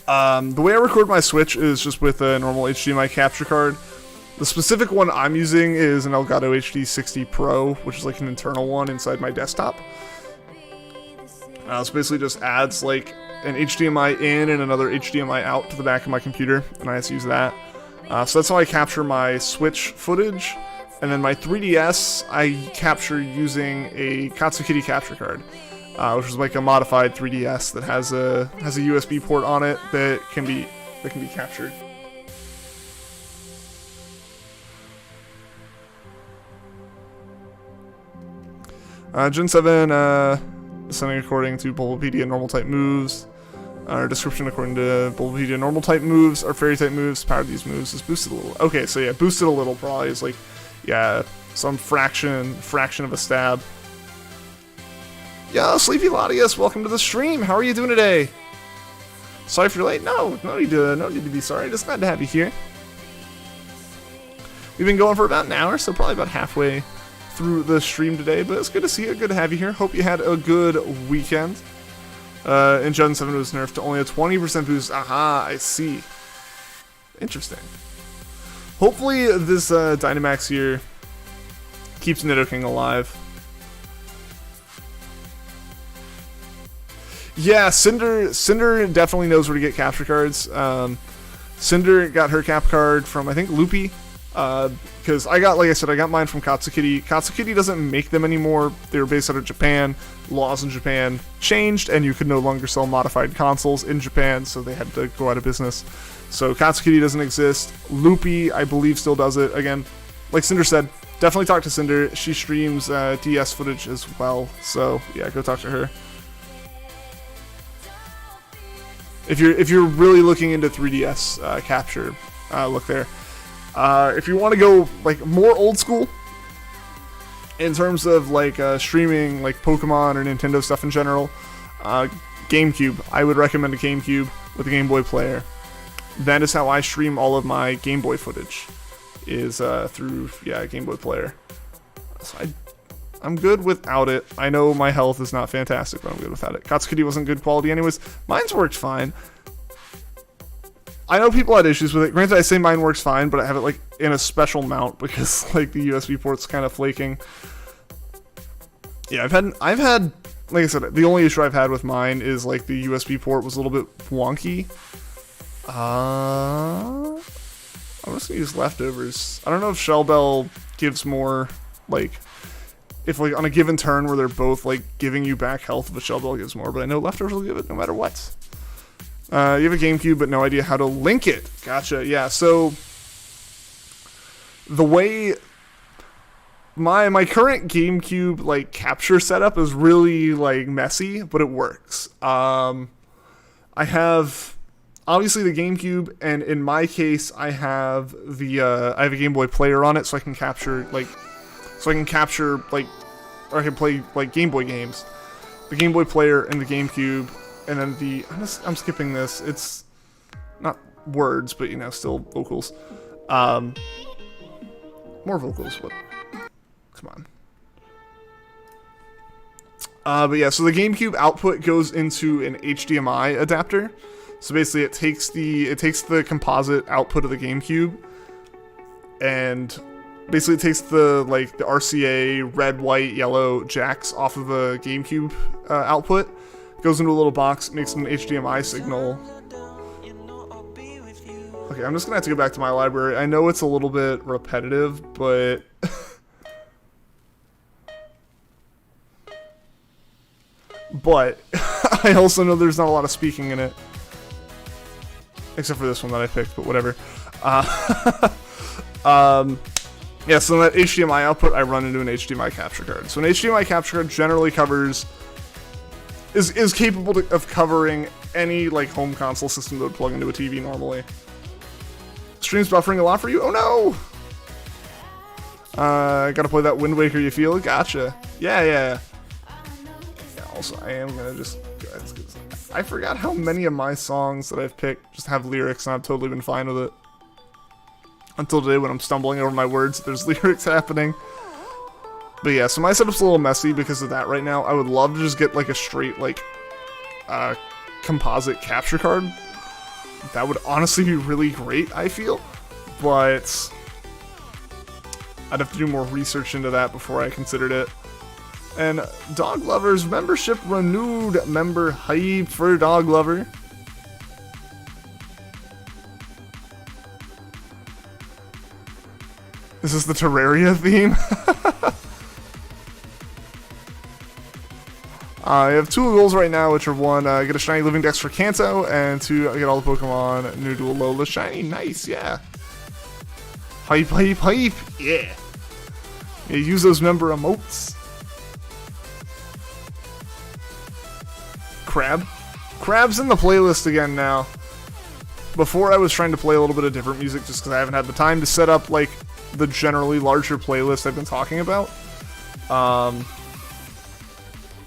my Switch is just with a normal HDMI capture card. The specific one I'm using is an Elgato HD 60 Pro, which is like an internal one inside my desktop. So basically just adds like an HDMI in and another HDMI out to the back of my computer, and I just use that. So that's how I capture my Switch footage. And then my 3DS, I capture using a Katsukity capture card, which is like a modified 3DS that has a USB port on it that can be captured. Gen 7, sending according to Bulbapedia normal type moves. Our description according to Bulbapedia normal type moves are fairy type moves. Power of these moves is boosted a little. Okay, so yeah, boosted a little probably is like, yeah, some fraction of a stab. Yo, Sleepy Latius, welcome to the stream. How are you doing today? Sorry if you're late. No need to be sorry. Just glad to have you here. We've been going for about an hour, so probably about halfway through the stream today, but it's good to see you. Good to have you here. Hope you had a good weekend. And Gen 7 was nerfed to only a 20% boost. Aha, I see. Interesting. Hopefully this Dynamax here keeps Nidoking alive. Yeah, Cinder definitely knows where to get capture cards. Cinder got her cap card from, I think, Loopy. Because I got mine from Katsukity. Katsukity doesn't make them anymore. They were based out of Japan. Laws in Japan changed, and you could no longer sell modified consoles in Japan, so they had to go out of business. So Katsukity doesn't exist. Loopy, I believe, still does it. Again, like Cinder said, definitely talk to Cinder. She streams DS footage as well, so yeah, go talk to her. If you're really looking into 3DS capture, look there. If you want to go like more old school in terms of like streaming like Pokemon or Nintendo stuff in general, GameCube. I would recommend a GameCube with a Game Boy player. That is how I stream all of my Game Boy footage, is through Game Boy player. So I'm good without it. I know my health is not fantastic, but I'm good without it. Katsukity wasn't good quality anyways. Mine's worked fine. I know people had issues with it. Granted, I say mine works fine, but I have it like in a special mount because like the USB port's kind of flaking. Yeah, I've had, like I said, the only issue I've had with mine is like the USB port was a little bit wonky. I'm just gonna use leftovers. I don't know if Shell Bell gives more, like, if like on a given turn where they're both like giving you back health, if a Shell Bell gives more, but I know leftovers will give it no matter what. You have a GameCube, but no idea how to link it. Gotcha. Yeah. So the way my current GameCube like capture setup is really like messy, but it works. I have obviously the GameCube, and in my case, I have a Game Boy player on it, so I can capture or I can play like Game Boy games. The Game Boy player and the GameCube. And then I'm skipping this. It's not words, but still vocals. More vocals. What? Come on. But yeah, so the GameCube output goes into an HDMI adapter. So basically, it takes the composite output of the GameCube, and basically it takes the RCA red, white, yellow jacks off of a GameCube output. Goes into a little box, makes an HDMI signal. Okay, I'm just gonna have to go back to my library. I know it's a little bit repetitive, but I also know there's not a lot of speaking in it. Except for this one that I picked, but whatever. Yeah, so that HDMI output, I run into an HDMI capture card. So an HDMI capture card generally covers, is capable of covering any like home console system that would plug into a TV normally. Stream's buffering a lot for you? Oh no! Gotta play that Wind Waker, you feel? Gotcha. Yeah. Also, I am gonna just... I forgot how many of my songs that I've picked just have lyrics, and I've totally been fine with it. Until today when I'm stumbling over my words, there's lyrics happening. But yeah, so my setup's a little messy because of that right now. I would love to just get like a straight, like, composite capture card. That would honestly be really great, I feel. But I'd have to do more research into that before I considered it. And Dog Lovers membership renewed. Member hype for Dog Lover. Is this the Terraria theme? I have 2 goals right now, which are 1, get a shiny Living Dex for Kanto, and 2, get all the Pokemon New Dual Lola shiny. Nice, yeah. Hype, yeah. Yeah, use those member emotes. Crab's in the playlist again now. Before I was trying to play a little bit of different music just because I haven't had the time to set up like the generally larger playlist I've been talking about.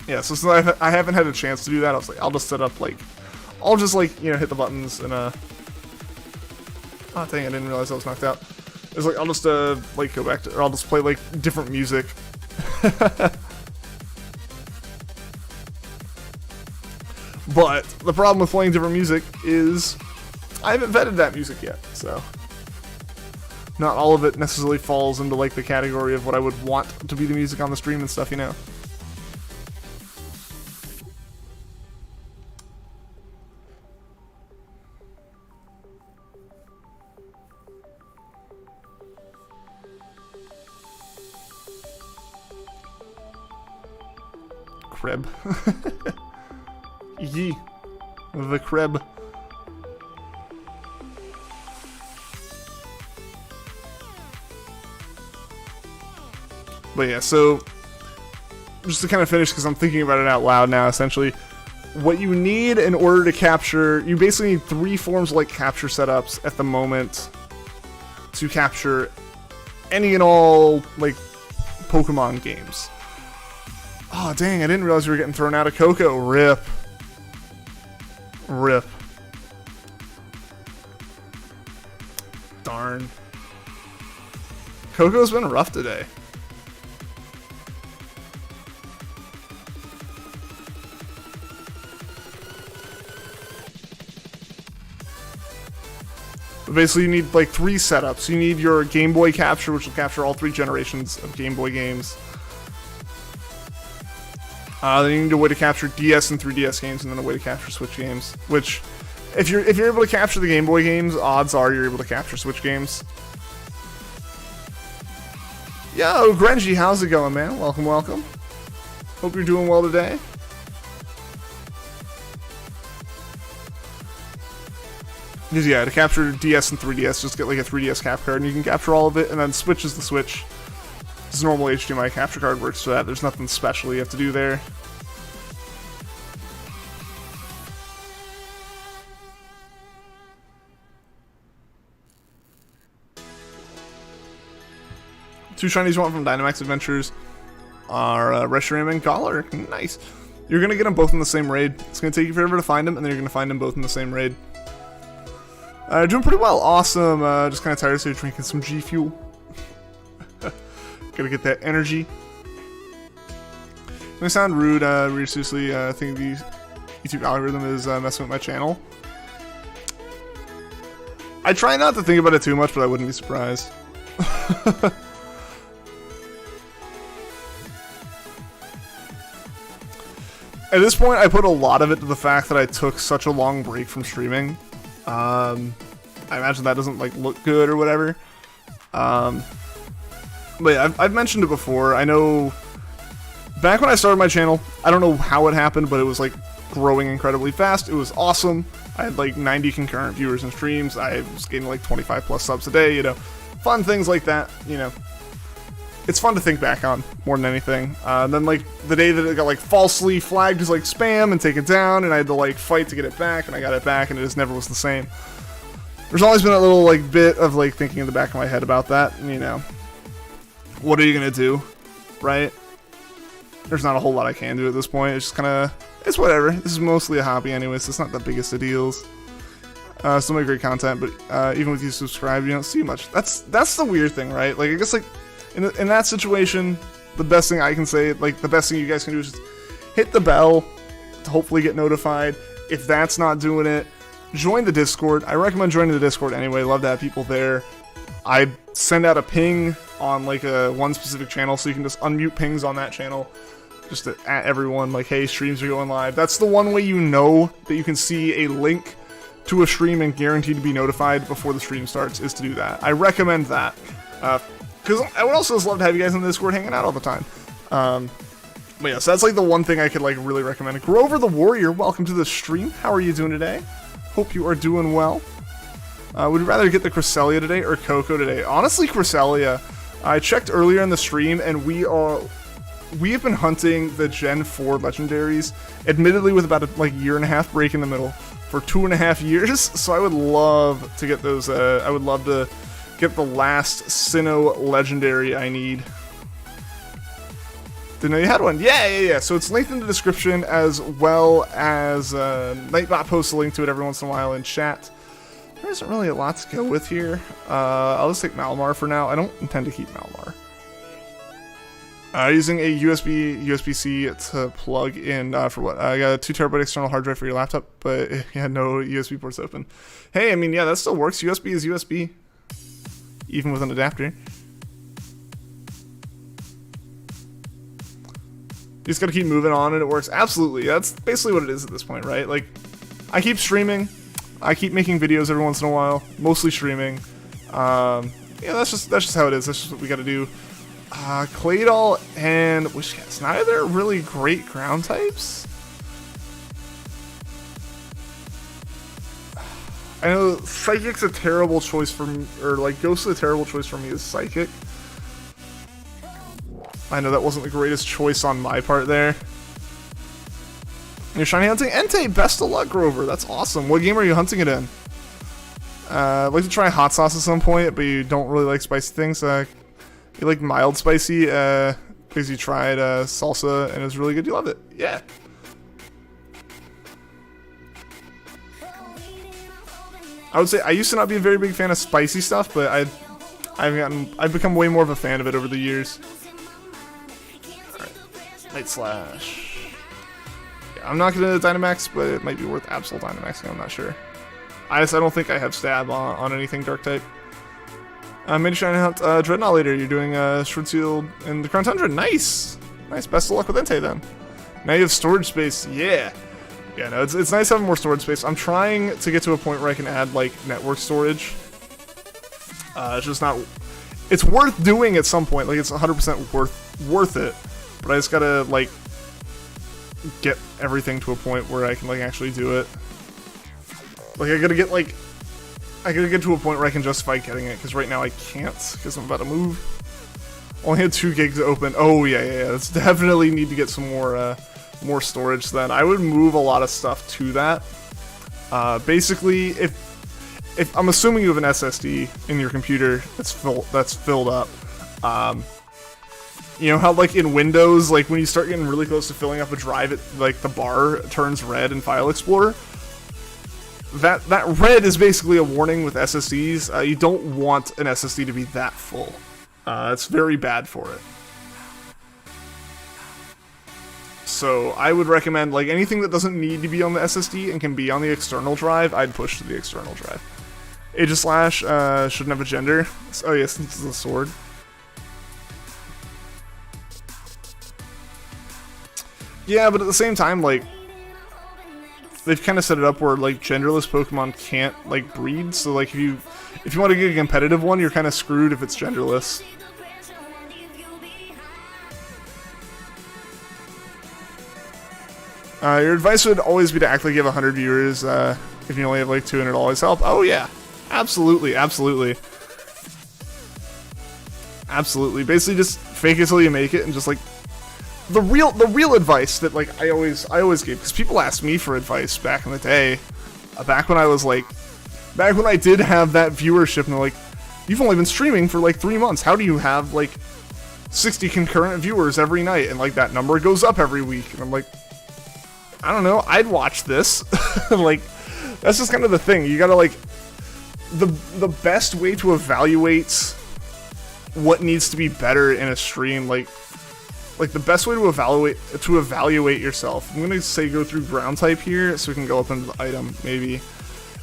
Yeah, so since I haven't had a chance to do that, I was like, I'll just set up like, I'll just like, you know, hit the buttons and oh dang, I didn't realize I was knocked out. It's like, I'll just like go back to, or I'll just play like different music. But the problem with playing different music is I haven't vetted that music yet, so not all of it necessarily falls into like the category of what I would want to be the music on the stream and stuff, you know. Crib. Yee. The crib. But yeah, so just to kind of finish, because I'm thinking about it out loud now, essentially, what you need in order to capture, you basically need 3 forms of like capture setups at the moment to capture any and all like Pokemon games. Oh dang, I didn't realize we were getting thrown out of KOKO. Rip. Darn. KOKO's been rough today. Basically, you need like 3 setups. You need your Game Boy capture, which will capture all 3 generations of Game Boy games. Then you need a way to capture DS and 3DS games, and then a way to capture Switch games. Which, if you're able to capture the Game Boy games, odds are you're able to capture Switch games. Yo, Grenji, how's it going, man? Welcome. Hope you're doing well today. Because yeah, to capture DS and 3DS, just get like a 3DS cap card, and you can capture all of it, and then Switch is the Switch. This normal HDMI capture card works for that. There's nothing special you have to do there. Two shinies you want from Dynamax Adventures are Reshiram and Galar. Nice. You're going to get them both in the same raid. It's going to take you forever to find them, and then you're going to find them both in the same raid. Doing pretty well. Awesome. Just kind of tired, so you're drinking some G Fuel. Gotta get that energy. It may sound rude, really seriously. I think the YouTube algorithm is messing with my channel. I try not to think about it too much, but I wouldn't be surprised. At this point, I put a lot of it to the fact that I took such a long break from streaming. I imagine that doesn't like look good or whatever. But yeah, I've mentioned it before. I know back when I started my channel, I don't know how it happened, but it was like growing incredibly fast. It was awesome. I had like 90 concurrent viewers and streams. I was getting like 25 plus subs a day, you know, fun things like that, you know. It's fun to think back on more than anything. Then like the day that it got like falsely flagged as like spam and taken down, and I had to like fight to get it back, and I got it back, and it just never was the same. There's always been a little like bit of like thinking in the back of my head about that, and, you know, what are you gonna do, right? There's not a whole lot I can do at this point. It's just kind of, it's whatever. This is mostly a hobby anyway, so it's not the biggest of deals. Still make great content, but even with you subscribe, you don't see much. That's the weird thing, right? Like, I guess like in that situation, the best thing I can say, like the best thing you guys can do is just hit the bell to hopefully get notified. If that's not doing it, join the Discord. I recommend joining the Discord anyway. Love to have people there. I send out a ping on like one specific channel, so you can just unmute pings on that channel. Just at everyone, like, hey, streams are going live. That's the one way you know that you can see a link to a stream and guaranteed to be notified before the stream starts, is to do that. I recommend that. Because I would also just love to have you guys in the Discord hanging out all the time. But yeah, so that's like the one thing I could like really recommend. Grover the Warrior, welcome to the stream. How are you doing today? Hope you are doing well. Would you rather get the Cresselia today or KOKO today? Honestly, Cresselia. I checked earlier in the stream, and we have been hunting the Gen 4 legendaries, admittedly with about a like year and a half break in the middle, for 2.5 years. So I would love to get those. I would love to get the last Sinnoh legendary I need. Didn't know you had one. Yeah. So it's linked in the description, as well as Nightbot posts a link to it every once in a while in chat. There isn't really a lot to go with here. I'll just take Malamar for now. I don't intend to keep Malamar. Using a USB-C to plug in for what? I got a 2 TB external hard drive for your laptop, but it had no USB ports open. Hey, I mean, yeah, that still works. USB is USB, even with an adapter. You just gotta keep moving on and it works. Absolutely, that's basically what it is at this point, right? Like, I keep streaming, I keep making videos every once in a while, mostly streaming. Yeah, that's just how it is. That's just what we gotta do. Claydol and Wishcats. Neither really great ground types. I know Psychic's a terrible choice for me, or like Ghost is a terrible choice for me as Psychic. I know that wasn't the greatest choice on my part there. You're shiny hunting Entei. Best of luck, Grover. That's awesome. What game are you hunting it in? I'd like to try hot sauce at some point, but you don't really like spicy things. You like mild spicy because you tried salsa and it was really good. You loved it. Yeah. I would say I used to not be a very big fan of spicy stuff, but I've become way more of a fan of it over the years. Alright. Night Slash. Yeah, I'm not gonna Dynamax, but it might be worth Absol Dynamaxing, I'm not sure. I don't think I have stab on anything dark type. Maybe trying to hunt Dreadnought later. You're doing Shroud Seal in the Crown Tundra. Nice! Nice, best of luck with Entei then. Now you have storage space, yeah! Yeah, no, it's nice having more storage space. I'm trying to get to a point where I can add, like, network storage. It's just not... It's worth doing at some point, like, it's 100% worth it. But I just gotta, like, get everything to a point where I can, like, actually do it. Like, I gotta get to a point where I can justify getting it, because right now I can't, because I'm about to move. Only had 2 gigs open. Oh, yeah. That's definitely need to get some more storage then. I would move a lot of stuff to that. Basically, if I'm assuming you have an SSD in your computer that's filled up, you know how like in Windows, like when you start getting really close to filling up a drive, it like the bar turns red in File Explorer. That red is basically a warning with SSDs. You don't want an SSD to be that full. It's very bad for it. So I would recommend, like, anything that doesn't need to be on the SSD and can be on the external drive, I'd push to the external drive. Aegislash shouldn't have a gender. Oh yes, this is a sword. Yeah, but at the same time, like, they've kind of set it up where, like, genderless Pokemon can't, like, breed. So, like, if you want to get a competitive one, you're kind of screwed if it's genderless. Your advice would always be to act like you have 100 viewers. if you only have like 2 and it'll always help. Oh yeah, absolutely, absolutely. Absolutely. Basically just fake it till you make it, and just like the real advice that like I always gave, because people asked me for advice back in the day, back when I did have that viewership, and they're like, you've only been streaming for like 3 months. How do you have like 60 concurrent viewers every night, and like that number goes up every week? And I'm like, I don't know, I'd watch this. Like, that's just kind of the thing. You gotta like, the best way to evaluate what needs to be better in a stream, like the best way to evaluate yourself, I'm gonna say go through ground type here so we can go up into the item, maybe,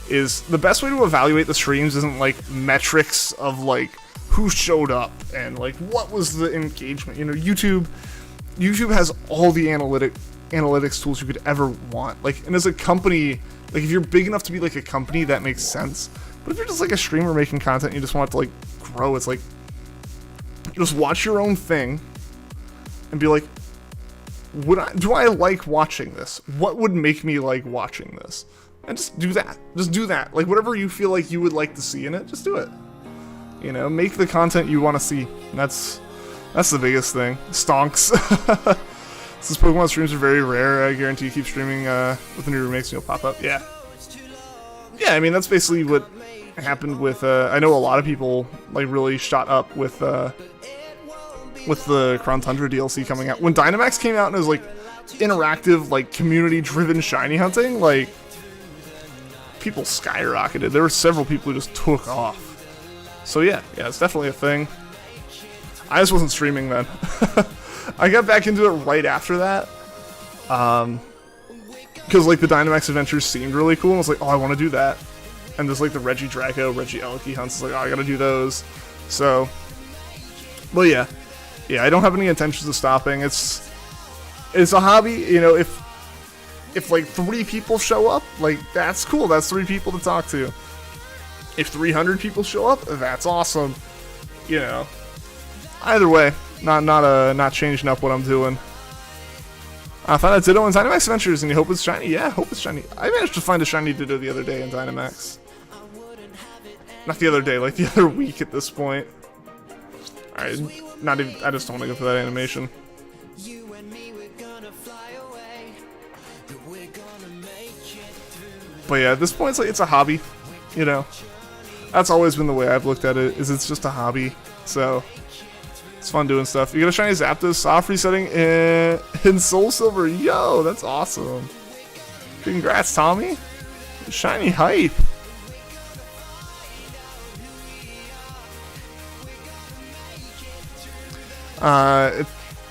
is the best way to evaluate the streams isn't like metrics of like who showed up and like what was the engagement. You know, YouTube has all the analytics tools you could ever want. Like, and as a company, like if you're big enough to be like a company, that makes sense. But if you're just like a streamer making content and you just want it to like grow, it's like, just watch your own thing and be like, do I like watching this? What would make me like watching this? And just do that. Just do that. Like, whatever you feel like you would like to see in it, just do it. You know, make the content you want to see. And that's the biggest thing. Stonks. Since Pokemon streams are very rare, I guarantee you keep streaming with the new remakes and you'll pop up. Yeah. Yeah, I mean, that's basically what happened with, I know a lot of people, like, really shot up with the Crown Tundra DLC coming out. When Dynamax came out and it was, like, interactive, like, community-driven shiny hunting, like, people skyrocketed. There were several people who just took off. So yeah, it's definitely a thing. I just wasn't streaming then. I got back into it right after that. Because, like, the Dynamax adventures seemed really cool, and I was like, oh, I want to do that. And there's, like, the Reggie Draco, Reggie Elky hunts. It's like, oh, I gotta do those. So, well, yeah. Yeah, I don't have any intentions of stopping. It's a hobby, you know. If like 3 people show up, like, that's cool. That's 3 people to talk to. If 300 people show up, that's awesome. You know. Either way, not changing up what I'm doing. I found a Ditto in Dynamax Adventures, and you hope it's shiny. Yeah, I hope it's shiny. I managed to find a shiny Ditto the other day in Dynamax. Not the other day, like the other week at this point. Alright, not even. I just don't want to go for that animation. But yeah, at this point, it's a hobby. You know, that's always been the way I've looked at it. Is it's just a hobby. So it's fun doing stuff. You got a shiny Zapdos soft resetting in Soul Silver. Yo, that's awesome. Congrats, Tommy. Shiny hype.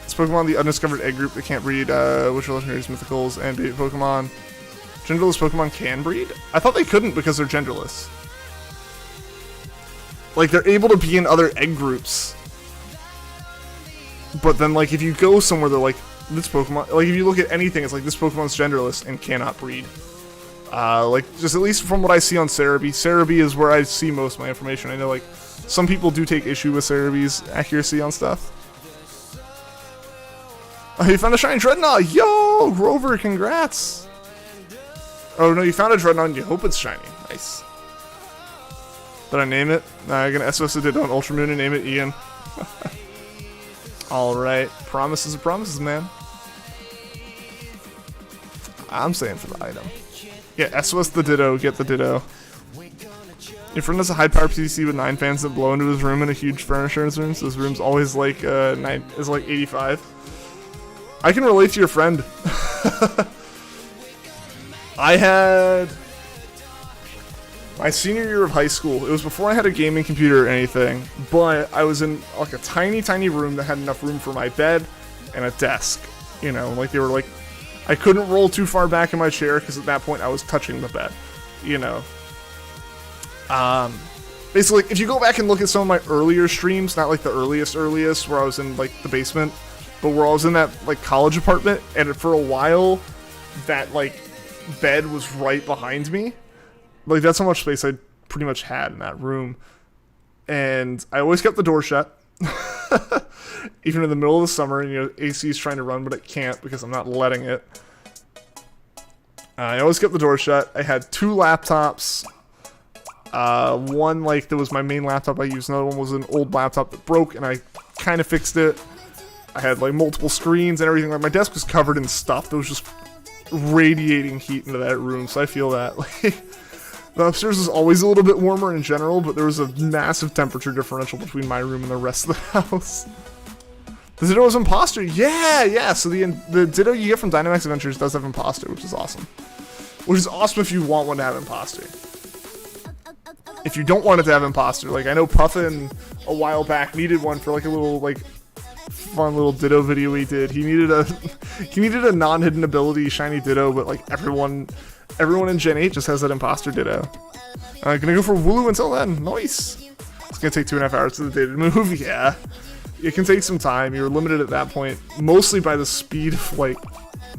It's Pokemon the undiscovered egg group that can't breed, which are legendaries, mythicals, and baby Pokemon. Genderless Pokemon can breed? I thought they couldn't because they're genderless. Like, they're able to be in other egg groups. But then, like, if you go somewhere, they're like, this Pokemon... Like, if you look at anything, it's like, this Pokemon's genderless and cannot breed. Like, just at least from what I see on Cerebi. Cerebi is where I see most of my information. I know, like, some people do take issue with Cerebi's accuracy on stuff. Oh, you found a shiny Dreadnought! Yo! Grover, congrats! Oh, no, you found a Dreadnought and you hope it's shiny. Nice. Did I name it? I'm gonna SOS it on Ultramoon and name it Ian. Alright. Promises are promises, man. I'm saying for the item. Yeah, SOS the Ditto, get the Ditto. Your friend has a high-power PC with 9 fans that blow into his room and a huge furniture in his room, so his room's always like, 85. I can relate to your friend. I had my senior year of high school. It was before I had a gaming computer or anything, but I was in like a tiny room that had enough room for my bed and a desk. You know, like they were like, I couldn't roll too far back in my chair because at that point I was touching the bed. You know. Basically, if you go back and look at some of my earlier streams, not like the earliest where I was in like the basement, but where I was in that like college apartment, and for a while, that like bed was right behind me. Like, that's how much space I pretty much had in that room. And I always kept the door shut. Even in the middle of the summer, and, you know, AC is trying to run, but it can't because I'm not letting it. I always kept the door shut. I had 2 laptops. One, like, that was my main laptop I used. Another one was an old laptop that broke, and I kind of fixed it. I had, like, multiple screens and everything. Like, my desk was covered in stuff that was just radiating heat into that room, so I feel that. Like, the upstairs was always a little bit warmer in general, but there was a massive temperature differential between my room and the rest of the house. The Ditto is Imposter. Yeah. So the Ditto you get from Dynamax Adventures does have Imposter, which is awesome. Which is awesome if you want one to have Imposter. If you don't want it to have Imposter, like I know Puffin a while back needed one for like a little like fun little Ditto video he did. He needed a non-hidden ability shiny Ditto, but like everyone in Gen 8 just has that Imposter Ditto. Gonna go for Wooloo until then. Nice. It's gonna take 2.5 hours to the day to move. Yeah. It can take some time. You're limited at that point, mostly by the speed of like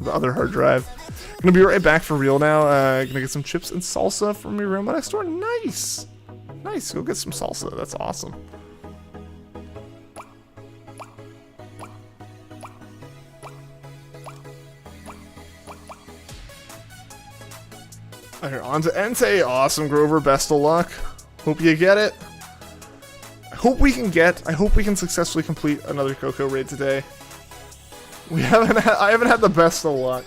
the other hard drive. Gonna be right back for real now. Gonna get some chips and salsa from your room next door. Nice. Go get some salsa. That's awesome. Alright, on to Entei. Awesome, Grover. Best of luck. Hope you get it. I hope we can successfully complete another KOKO raid today. I haven't had the best of luck.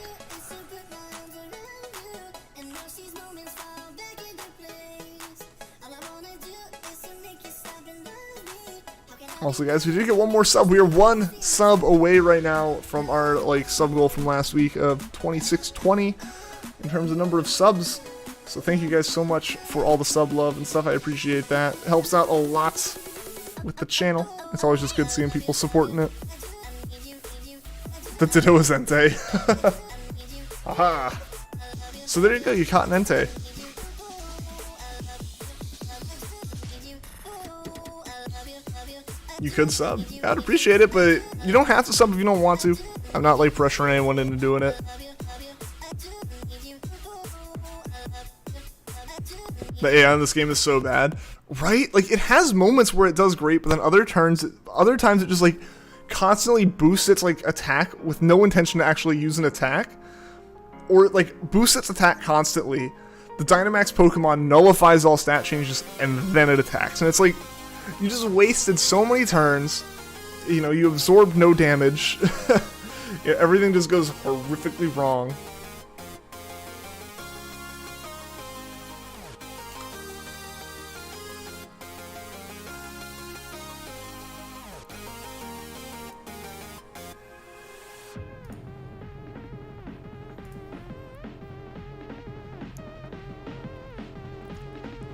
Also, guys, we did get one more sub. We are 1 sub away right now from our like sub goal from last week of 2620 in terms of number of subs. So thank you guys so much for all the sub love and stuff. I appreciate that. It helps out a lot with the channel. It's always just good seeing people supporting it. The Ditto is Entei. Aha! So there you go, you caught an Entei. You could sub. I'd appreciate it, but you don't have to sub if you don't want to. I'm not like pressuring anyone into doing it. The AI in this game is so bad, right? Like it has moments where it does great, but then other times it just like constantly boosts its like attack with no intention to actually use an attack, or it like boosts its attack constantly. The Dynamax Pokemon nullifies all stat changes and then it attacks, and it's like you just wasted so many turns. You know, you absorbed no damage. Yeah, everything just goes horrifically wrong.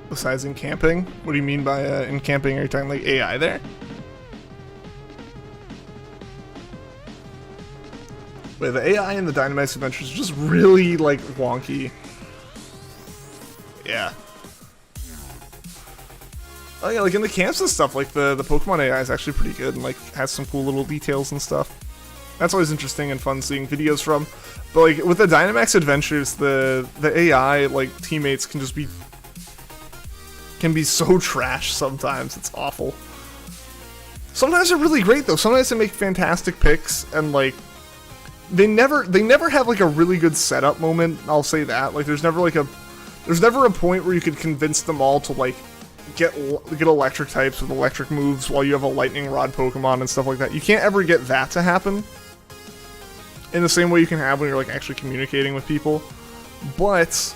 Besides in camping? What do you mean by in camping? Are you talking like AI there? Wait, the AI in the Dynamax Adventures is just really like wonky. Yeah. Oh yeah, like in the camps and stuff, like the Pokemon AI is actually pretty good and like has some cool little details and stuff. That's always interesting and fun seeing videos from. But like with the Dynamax Adventures, the AI like teammates can just be so trash sometimes. It's awful. Sometimes they're really great though. Sometimes they make fantastic picks and like they never have like a really good setup moment. I'll say that. Like there's never a point where you could convince them all to like get electric types with electric moves while you have a lightning rod Pokemon and stuff like that. You can't ever get that to happen in the same way you can have when you're like actually communicating with people. But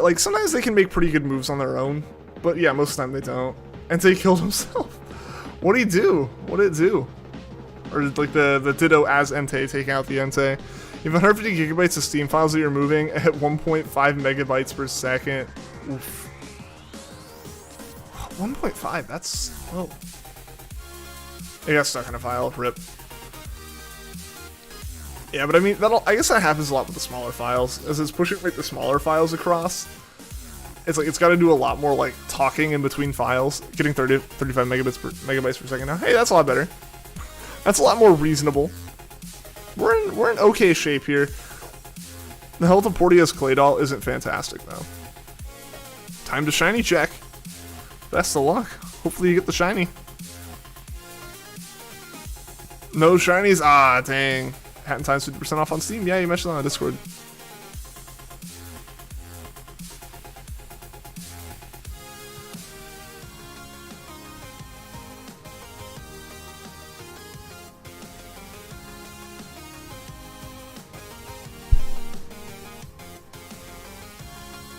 like sometimes they can make pretty good moves on their own. But yeah, most of the time they don't. Entei killed himself. What did he do? What did it do? Or did like the Ditto as Entei take out the Entei? You have 150 gigabytes of Steam files that you're moving at 1.5 megabytes per second. Oof. 1.5, that's slow. I got stuck in a file. Rip. Yeah, but I mean, I guess that happens a lot with the smaller files. As it's pushing like the smaller files across, it's like it's got to do a lot more like talking in between files. Getting 35 megabytes per second now. Hey, that's a lot better. That's a lot more reasonable. We're in okay shape here. The health of Portia's Claydol isn't fantastic though. Time to shiny check. Best of luck. Hopefully you get the shiny. No shinies. Ah, dang. Hat and Times 50% off on Steam. Yeah, you mentioned that on Discord.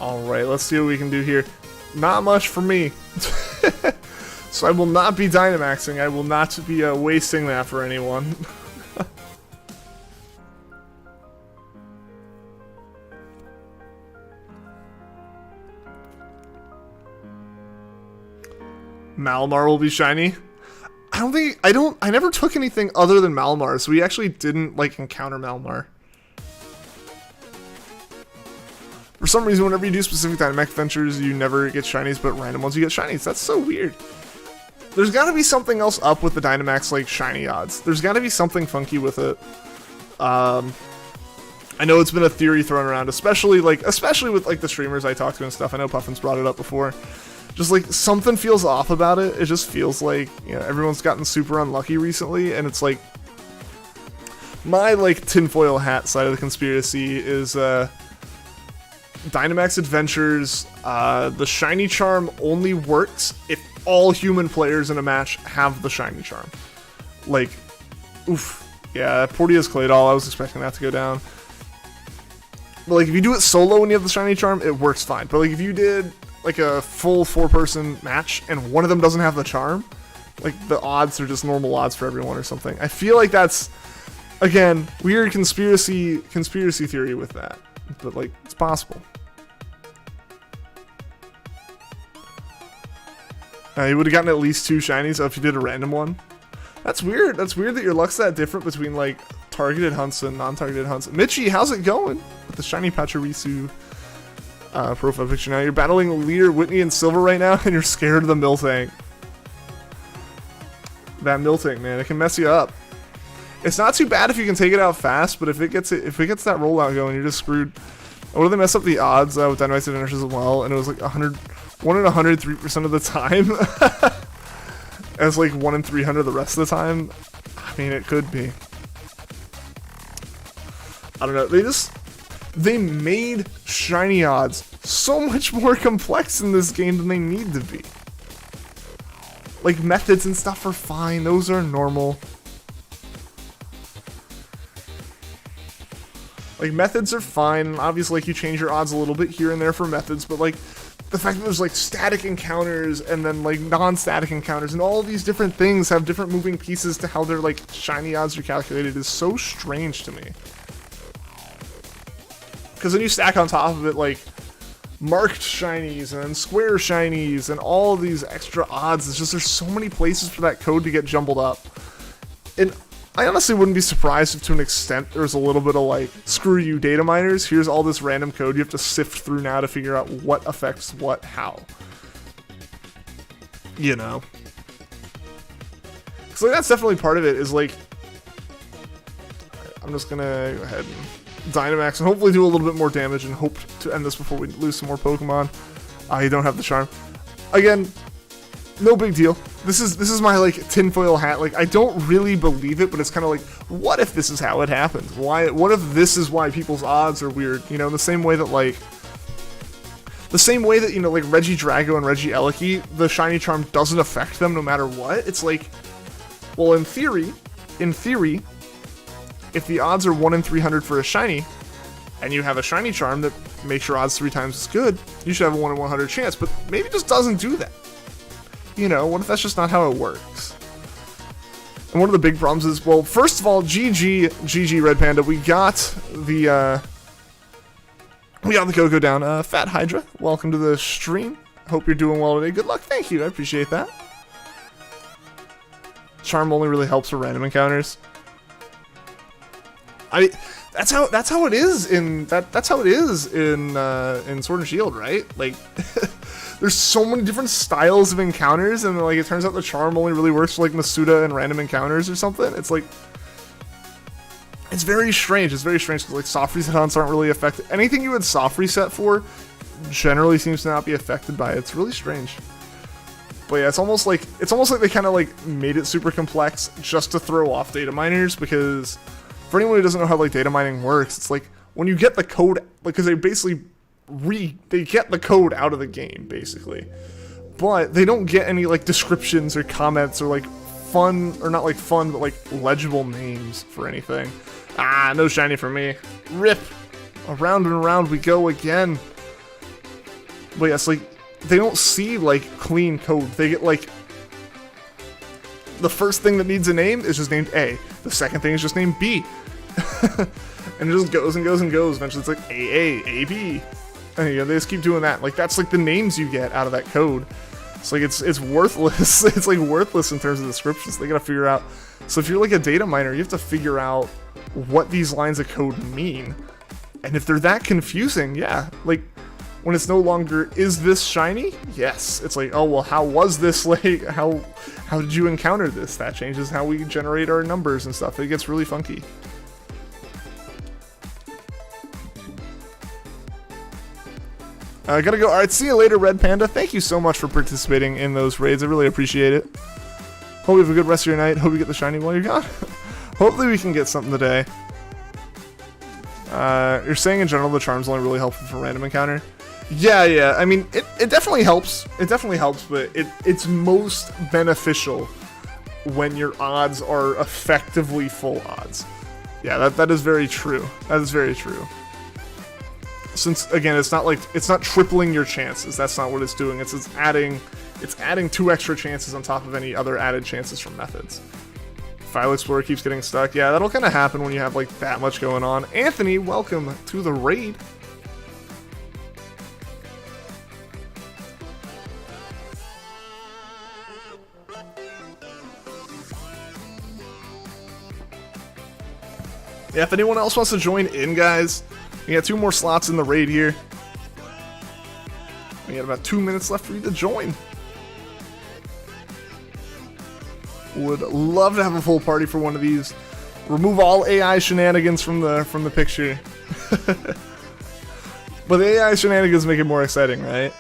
Alright, let's see what we can do here. Not much for me. So I will not be Dynamaxing. I will not be wasting that for anyone. Malamar will be shiny. I never took anything other than Malamar, so we actually didn't, like, encounter Malamar. For some reason, whenever you do specific Dynamax Ventures, you never get shinies, but random ones you get shinies. That's so weird. There's gotta be something else up with the Dynamax, like, shiny odds. There's gotta be something funky with it. I know it's been a theory thrown around, especially with, like, the streamers I talk to and stuff. I know Puffin's brought it up before. Just, like, something feels off about it. It just feels like, you know, everyone's gotten super unlucky recently, and it's like... My, like, tinfoil hat side of the conspiracy is, Dynamax Adventures, the Shiny Charm only works if all human players in a match have the Shiny Charm. Like, oof. Yeah, Portia's Claydol, I was expecting that to go down. But, like, if you do it solo when you have the Shiny Charm, it works fine. But, like, if you did, like, a full 4-person match and one of them doesn't have the charm, like, the odds are just normal odds for everyone or something. I feel like that's, again, weird conspiracy theory with that. But, like, it's possible. You would have gotten at least 2 shinies if you did a random one. That's weird. That's weird that your luck's that different between, like, targeted hunts and non-targeted hunts. Mitchie, how's it going? With the shiny Pachirisu profile picture now. You're battling Lear, Whitney, and Silver right now, and you're scared of the Miltank. That Miltank, man, it can mess you up. It's not too bad if you can take it out fast, but if it gets that rollout going, you're just screwed. What do they mess up the odds with Dynamax Adventures as well? And it was like 1 in 103% of the time. As like 1 in 300 the rest of the time. I mean, it could be. I don't know. They made shiny odds so much more complex in this game than they need to be. Like, methods and stuff are fine. Those are normal. Like, methods are fine, and obviously, like, you change your odds a little bit here and there for methods, but, like, the fact that there's, like, static encounters and then, like, non-static encounters, and all these different things have different moving pieces to how their, like, shiny odds are calculated is so strange to me. Because then you stack on top of it, like, marked shinies and square shinies and all of these extra odds. It's just, there's so many places for that code to get jumbled up. And I honestly wouldn't be surprised if to an extent there's a little bit of like, screw you data miners, here's all this random code you have to sift through now to figure out what affects what, how. You know? So like, that's definitely part of it, is like, I'm just gonna go ahead and Dynamax and hopefully do a little bit more damage and hope to end this before we lose some more Pokemon. You don't have the charm. Again, no big deal. This is my, like, tinfoil hat. Like, I don't really believe it, but it's kind of like, what if this is how it happens? What if this is why people's odds are weird? You know, the same way that, you know, like, Regidrago and Regieleki, the shiny charm doesn't affect them no matter what. It's like, well, in theory, if the odds are 1 in 300 for a shiny, and you have a shiny charm that makes your odds 3 times as good, you should have a 1 in 100 chance, but maybe it just doesn't do that. You know, what if that's just not how it works? And one of the big problems is, well, first of all, GG Red Panda, we got the KOKO down. Fat Hydra, welcome to the stream. Hope you're doing well today. Good luck, thank you, I appreciate that. Charm only really helps for random encounters. That's how it is in Sword and Shield, right? Like, there's so many different styles of encounters, and like it turns out the charm only really works for like Masuda and random encounters or something. It's like, it's very strange. It's very strange because like soft reset hunts aren't really affected. Anything you would soft reset for generally seems to not be affected by it. It's really strange. But yeah, it's almost like they kind of like made it super complex just to throw off data miners, because For anyone who doesn't know how like data mining works, it's like when you get the code, like, because they basically they get the code out of the game basically, but they don't get any like descriptions or comments or like fun, or not like fun, but like legible names for anything. Ah, no shiny for me. Rip. Around and around we go again. But yes, like, they don't see like clean code. They get like, the first thing that needs a name is just named A. The second thing is just named B. And it just goes and goes and goes. Eventually it's like AA, AB. And, you know, they just keep doing that. Like, that's like the names you get out of that code. It's like, it's worthless. It's like worthless in terms of descriptions. They gotta figure out. So if you're like a data miner, you have to figure out what these lines of code mean. And if they're that confusing, yeah, like, when it's no longer, is this shiny? Yes. It's like, oh, well, how was this, like, how did you encounter this? That changes how we generate our numbers and stuff. It gets really funky. I gotta go. All right, see you later, Red Panda. Thank you so much for participating in those raids. I really appreciate it. Hope you have a good rest of your night. Hope you get the shiny while you're gone. Hopefully we can get something today. You're saying in general the charm's only really helpful for random encounter? Yeah, I mean, it definitely helps. It definitely helps, but it's most beneficial when your odds are effectively full odds. Yeah, that is very true. That is very true. Since, again, it's not tripling your chances. That's not what it's doing. It's adding 2 extra chances on top of any other added chances from methods. File Explorer keeps getting stuck. Yeah, that'll kind of happen when you have, like, that much going on. Anthony, welcome to the raid. Yeah, if anyone else wants to join in, guys, we got 2 more slots in the raid here. We got about 2 minutes left for you to join. Would love to have a full party for one of these. Remove all AI shenanigans from the picture. But the AI shenanigans make it more exciting, right?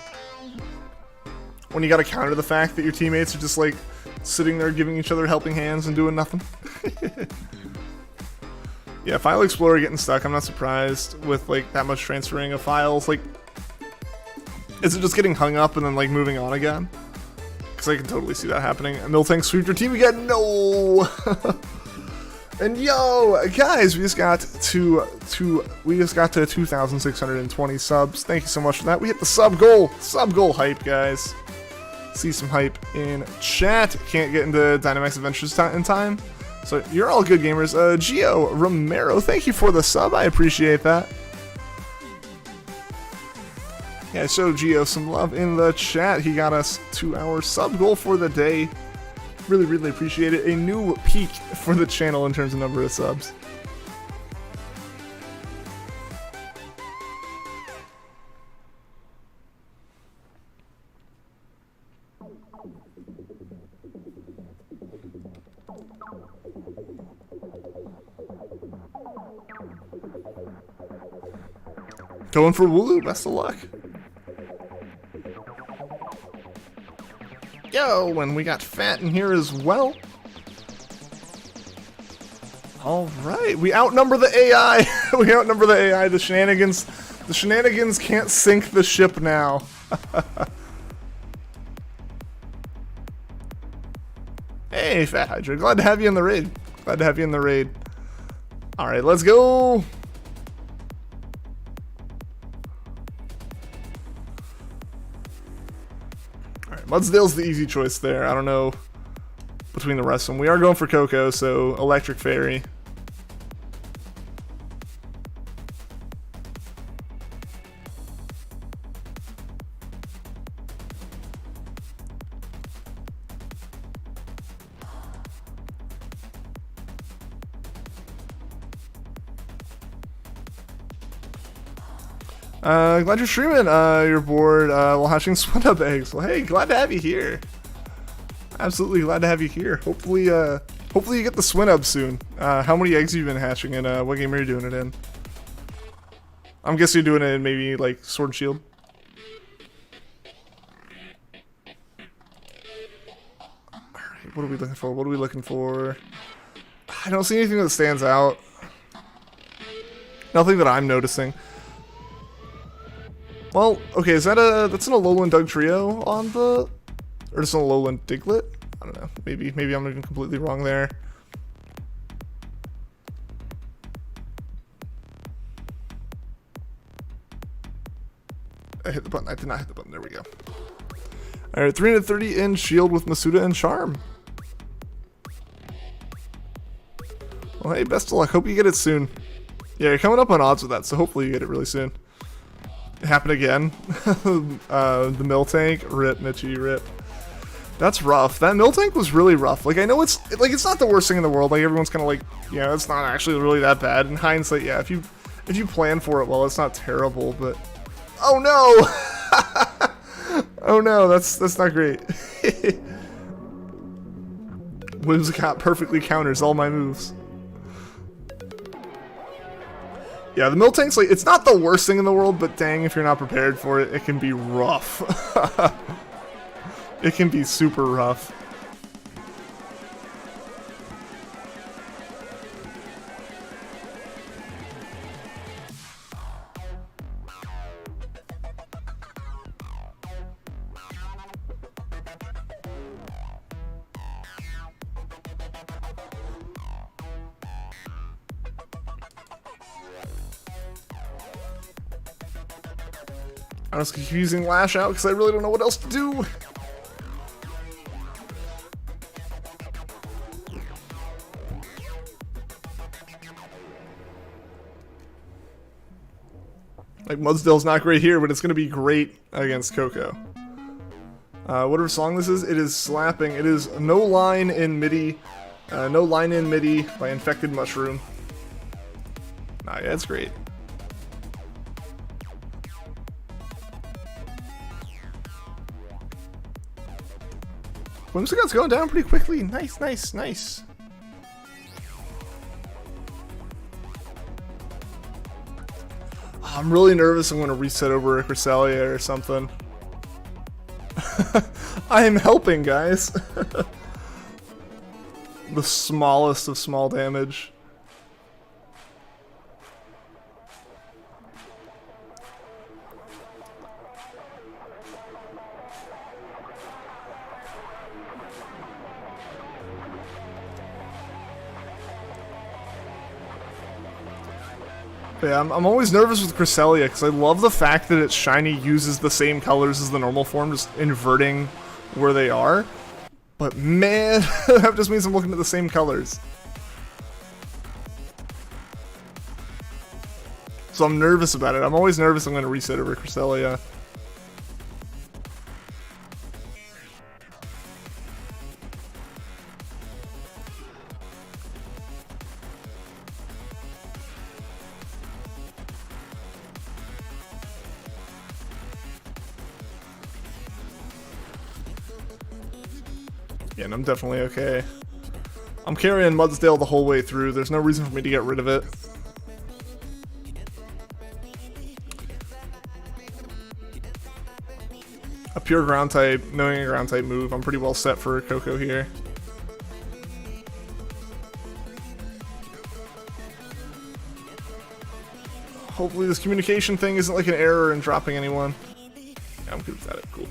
When you gotta counter the fact that your teammates are just like sitting there giving each other helping hands and doing nothing. Yeah, File Explorer getting stuck, I'm not surprised with like that much transferring of files. Like, is it just getting hung up and then like moving on again? Because I can totally see that happening. And Miltank sweep your team again. No. And yo, guys, we just got to 2,620 subs. Thank you so much for that. We hit the sub goal hype, guys. See some hype in chat. Can't get into Dynamax Adventures in time. So you're all good gamers. Gio Romero, thank you for the sub. I appreciate that. Yeah, show Gio some love in the chat. He got us to our sub goal for the day. Really, really appreciate it. A new peak for the channel in terms of number of subs. Going for Wooloo, best of luck. Yo, and we got Fat in here as well. Alright, we outnumber the AI. We outnumber the AI. The shenanigans can't sink the ship now. Hey, Fat Hydra, glad to have you in the raid. Glad to have you in the raid. Alright, let's go. Mudsdale's the easy choice there. I don't know between the rest of them. We are going for KOKO, so Electric Fairy. Glad you're streaming. You're bored while hatching swin-up eggs. Well, hey, glad to have you here. Absolutely glad to have you here. Hopefully you get the swin-up soon. How many eggs have you been hatching, and what game are you doing it in? I'm guessing you're doing it in maybe like Sword and Shield. Alright, what are we looking for? What are we looking for? I don't see anything that stands out. Nothing that I'm noticing. Well, okay, is that's an Alolan Dugtrio on the, or just an Alolan Diglett? I don't know. Maybe I'm even completely wrong there. I hit the button. I did not hit the button. There we go. All right, 330 in shield with Masuda and Charm. Well, hey, best of luck. Hope you get it soon. Yeah, you're coming up on odds with that, so hopefully you get it really soon. It happened again. The Miltank, rip, Mitchie, rip. That's rough. That Miltank was really rough. Like, I know it's not the worst thing in the world. Like, everyone's kind of like, yeah, it's not actually really that bad. In hindsight, yeah, if you plan for it well, it's not terrible. But oh no, oh no, that's not great. Whimsicott perfectly counters all my moves. Yeah, the Miltank's like, it's not the worst thing in the world, but dang, if you're not prepared for it, it can be rough. It can be super rough. I was keep using Lash Out because I really don't know what else to do. Like, Mudsdale's not great here, but it's going to be great against KOKO. Whatever song this is, it is slapping. It is No Line in MIDI. No Line in MIDI by Infected Mushroom. Nah, yeah, it's great. Whimsicott's going down pretty quickly. Nice, nice, nice. I'm really nervous I'm going to reset over a Cresselia or something. I am helping, guys. The smallest of small damage. Yeah, I'm always nervous with Cresselia because I love the fact that its shiny uses the same colors as the normal form, just inverting where they are. But man, that just means I'm looking at the same colors. So I'm nervous about it. I'm always nervous I'm going to reset over Cresselia. Yeah, and I'm definitely okay. I'm carrying Mudsdale the whole way through. There's no reason for me to get rid of it. A pure ground type, knowing a ground type move, I'm pretty well set for KOKO here. Hopefully this communication thing isn't like an error in dropping anyone. Yeah, I'm good with that. Cool.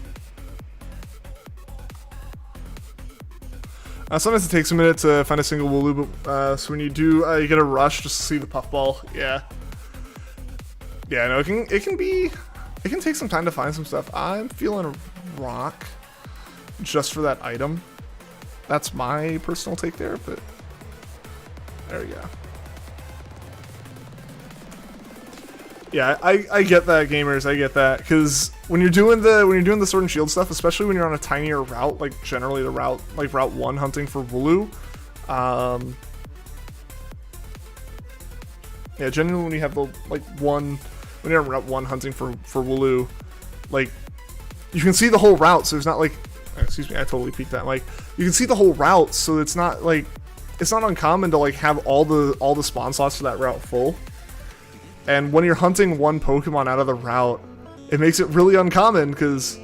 Sometimes it takes a minute to find a single Wooloo, but so when you do, you get a rush just to see the puffball. Yeah. Yeah, no, it can take some time to find some stuff. I'm feeling rock just for that item. That's my personal take there, but there we go. Yeah, I get that, gamers. I get that, because when you're doing the Sword and Shield stuff, especially when you're on a tinier route, like generally the route, like Route 1 hunting for Wooloo, yeah, generally when you have the when you're on Route 1 hunting for Wooloo, like you can see the whole route, so it's not like, excuse me, I totally peeked that mic. You can see the whole route, so it's not like, it's not uncommon to like have all the spawn slots for that route full. And when you're hunting one Pokemon out of the route, it makes it really uncommon, because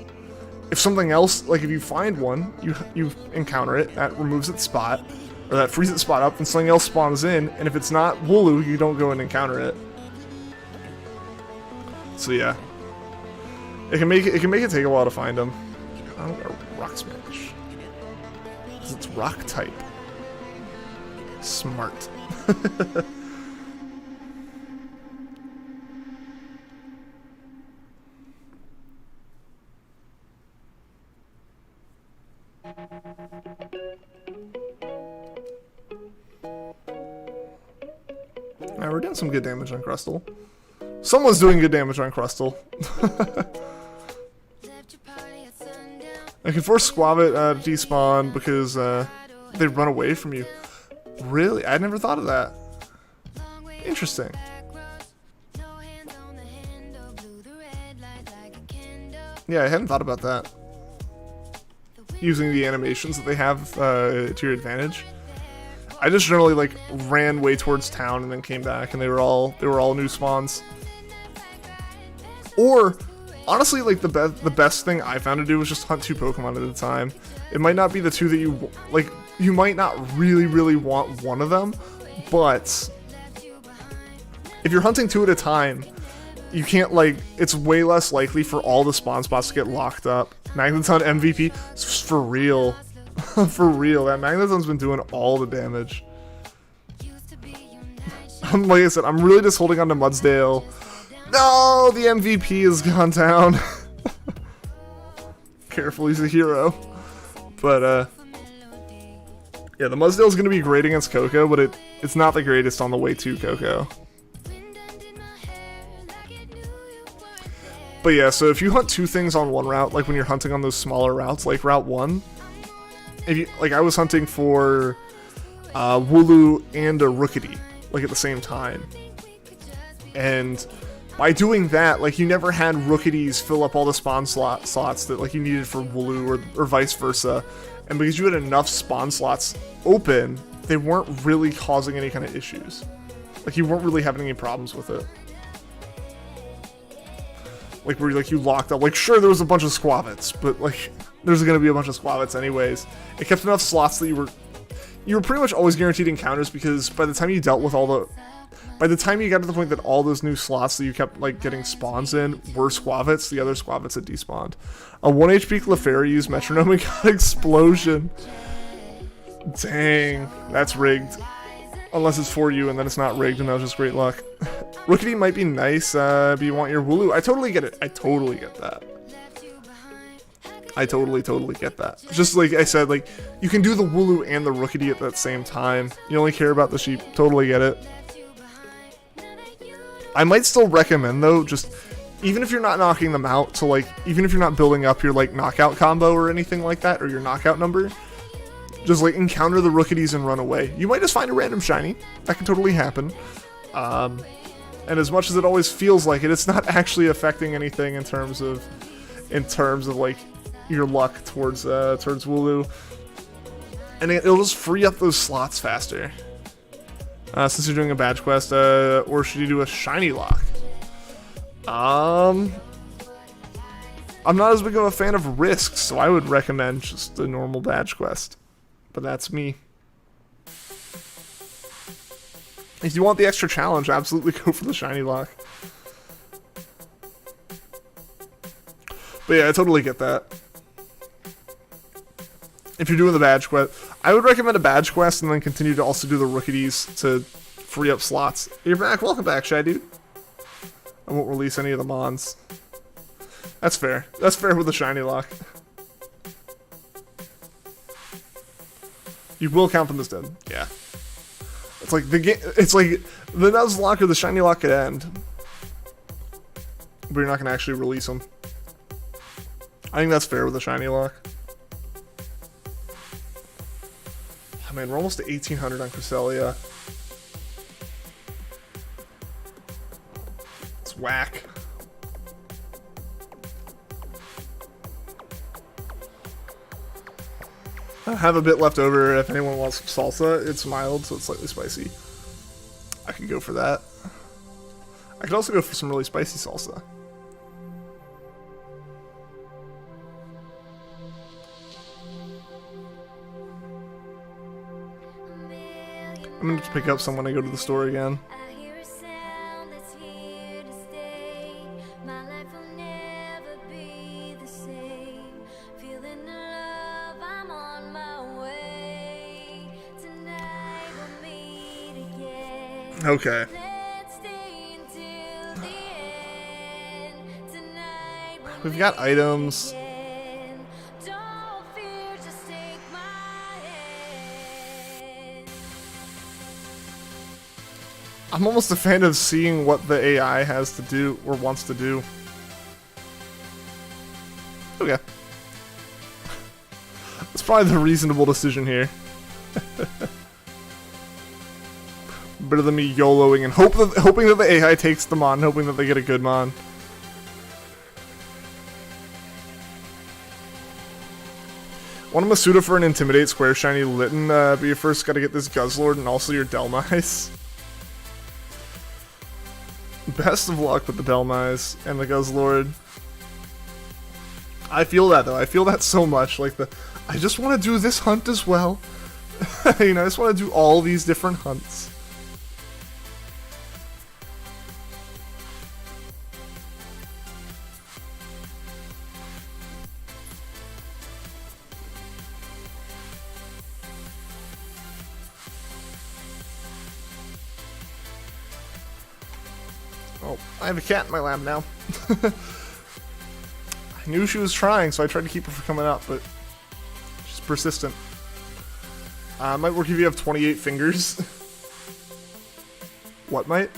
if something else, like if you find one, you encounter it, that removes its spot, or that frees its spot up, and something else spawns in, and if it's not Wooloo, you don't go and encounter it. So yeah, it can make it take a while to find them. I'm gonna rock smash. 'Cause it's rock type. Smart. Alright, we're doing some good damage on Crustle. Someone's doing good damage on Crustle. I can force Squavit to despawn because they run away from you. Really? I never thought of that. Interesting. Yeah, I hadn't thought about that. Using the animations that they have to your advantage. I just generally like ran way towards town and then came back, and they were all new spawns. Or honestly, like the best thing I found to do was just hunt 2 Pokemon at a time. It might not be the 2 that you like. You might not really want one of them, but if you're hunting 2 at a time, you can't like. It's way less likely for all the spawn spots to get locked up. Magneton MVP, for real. For real, that Magneton's been doing all the damage. Like I said, I'm really just holding on to Mudsdale. No, the MVP has gone down. Careful, he's a hero. But, yeah, the Mudsdale's going to be great against KOKO, but it's not the greatest on the way to KOKO. But yeah, so if you hunt 2 things on one route, like when you're hunting on those smaller routes, like Route 1, if you, like I was hunting for Wooloo and a Rookity, like at the same time. And by doing that, like you never had Rookities fill up all the spawn slots that like you needed for Wooloo or vice versa. And because you had enough spawn slots open, they weren't really causing any kind of issues. Like you weren't really having any problems with it. Like where like you locked up, like sure there was a bunch of Squavits, but like there's gonna be a bunch of Squavits anyways. It kept enough slots that you were pretty much always guaranteed encounters, because by the time you dealt with by the time you got to the point that all those new slots that you kept like getting spawns in were Squavits, the other Squavits had despawned. A 1 HP Clefairy used Metronome and got Explosion. Dang, that's rigged. Unless it's for you and then it's not rigged and that was just great luck. Rookity might be nice, but you want your Wooloo. I totally get it. I totally get that. I totally get that. Just like I said, like you can do the Wooloo and the Rookity at that same time. You only care about the sheep. Totally get it. I might still recommend though, just even if you're not knocking them out, to like even if you're not building up your like knockout combo or anything like that, or your knockout number, just like encounter the Rookities and run away. You might just find a random shiny. That can totally happen. And as much as it always feels like it, it's not actually affecting anything in terms of like your luck towards Wooloo. And it'll just free up those slots faster. Since you're doing a badge quest, or should you do a shiny lock? I'm not as big of a fan of risks, so I would recommend just a normal badge quest. But that's me. If you want the extra challenge, absolutely go for the shiny lock. But yeah, I totally get that. If you're doing the badge quest, I would recommend a badge quest and then continue to also do the Rookities to free up slots. You're back. Welcome back, Shy Dude. I won't release any of the Mons. That's fair. That's fair with the shiny lock. You will count them as dead. Yeah. It's like the game. It's like the Nuzlocke or the shiny lock could end, but you're not gonna actually release them. I think that's fair with the shiny lock. Oh man, we're almost to 1800 on Cresselia. It's whack. I have a bit left over if anyone wants some salsa. It's mild, so it's slightly spicy. I could go for that. I could also go for some really spicy salsa. I'm gonna pick up some when I go to the store again. Okay. We've got items. I'm almost a fan of seeing what the AI has to do or wants to do. Okay. That's probably the reasonable decision here. Better than me YOLOing and hoping that the AI takes the mon, hoping that they get a good mon. Want to Masuda for an Intimidate Square Shiny Litten, but you first gotta get this Guzzlord and also your Delmise. Best of luck with the Delmise and the Guzzlord. I feel that though, I feel that so much, like I just want to do this hunt as well. You know, I just want to do all these different hunts. Oh, I have a cat in my lab now. I knew she was trying, so I tried to keep her from coming up, but she's persistent. Might work if you have 28 fingers. What might?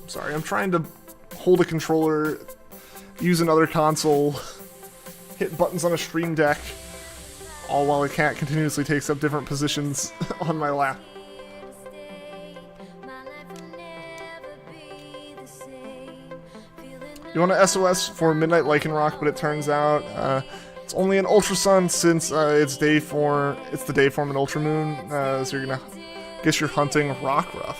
Sorry, I'm trying to hold a controller, use another console, hit buttons on a stream deck, all while a cat continuously takes up different positions on my lap. You want a SOS for Midnight Lycanroc, but it turns out it's only an Ultra Sun since it's the day form in Ultramoon, so you're gonna guess you're hunting Rockruff.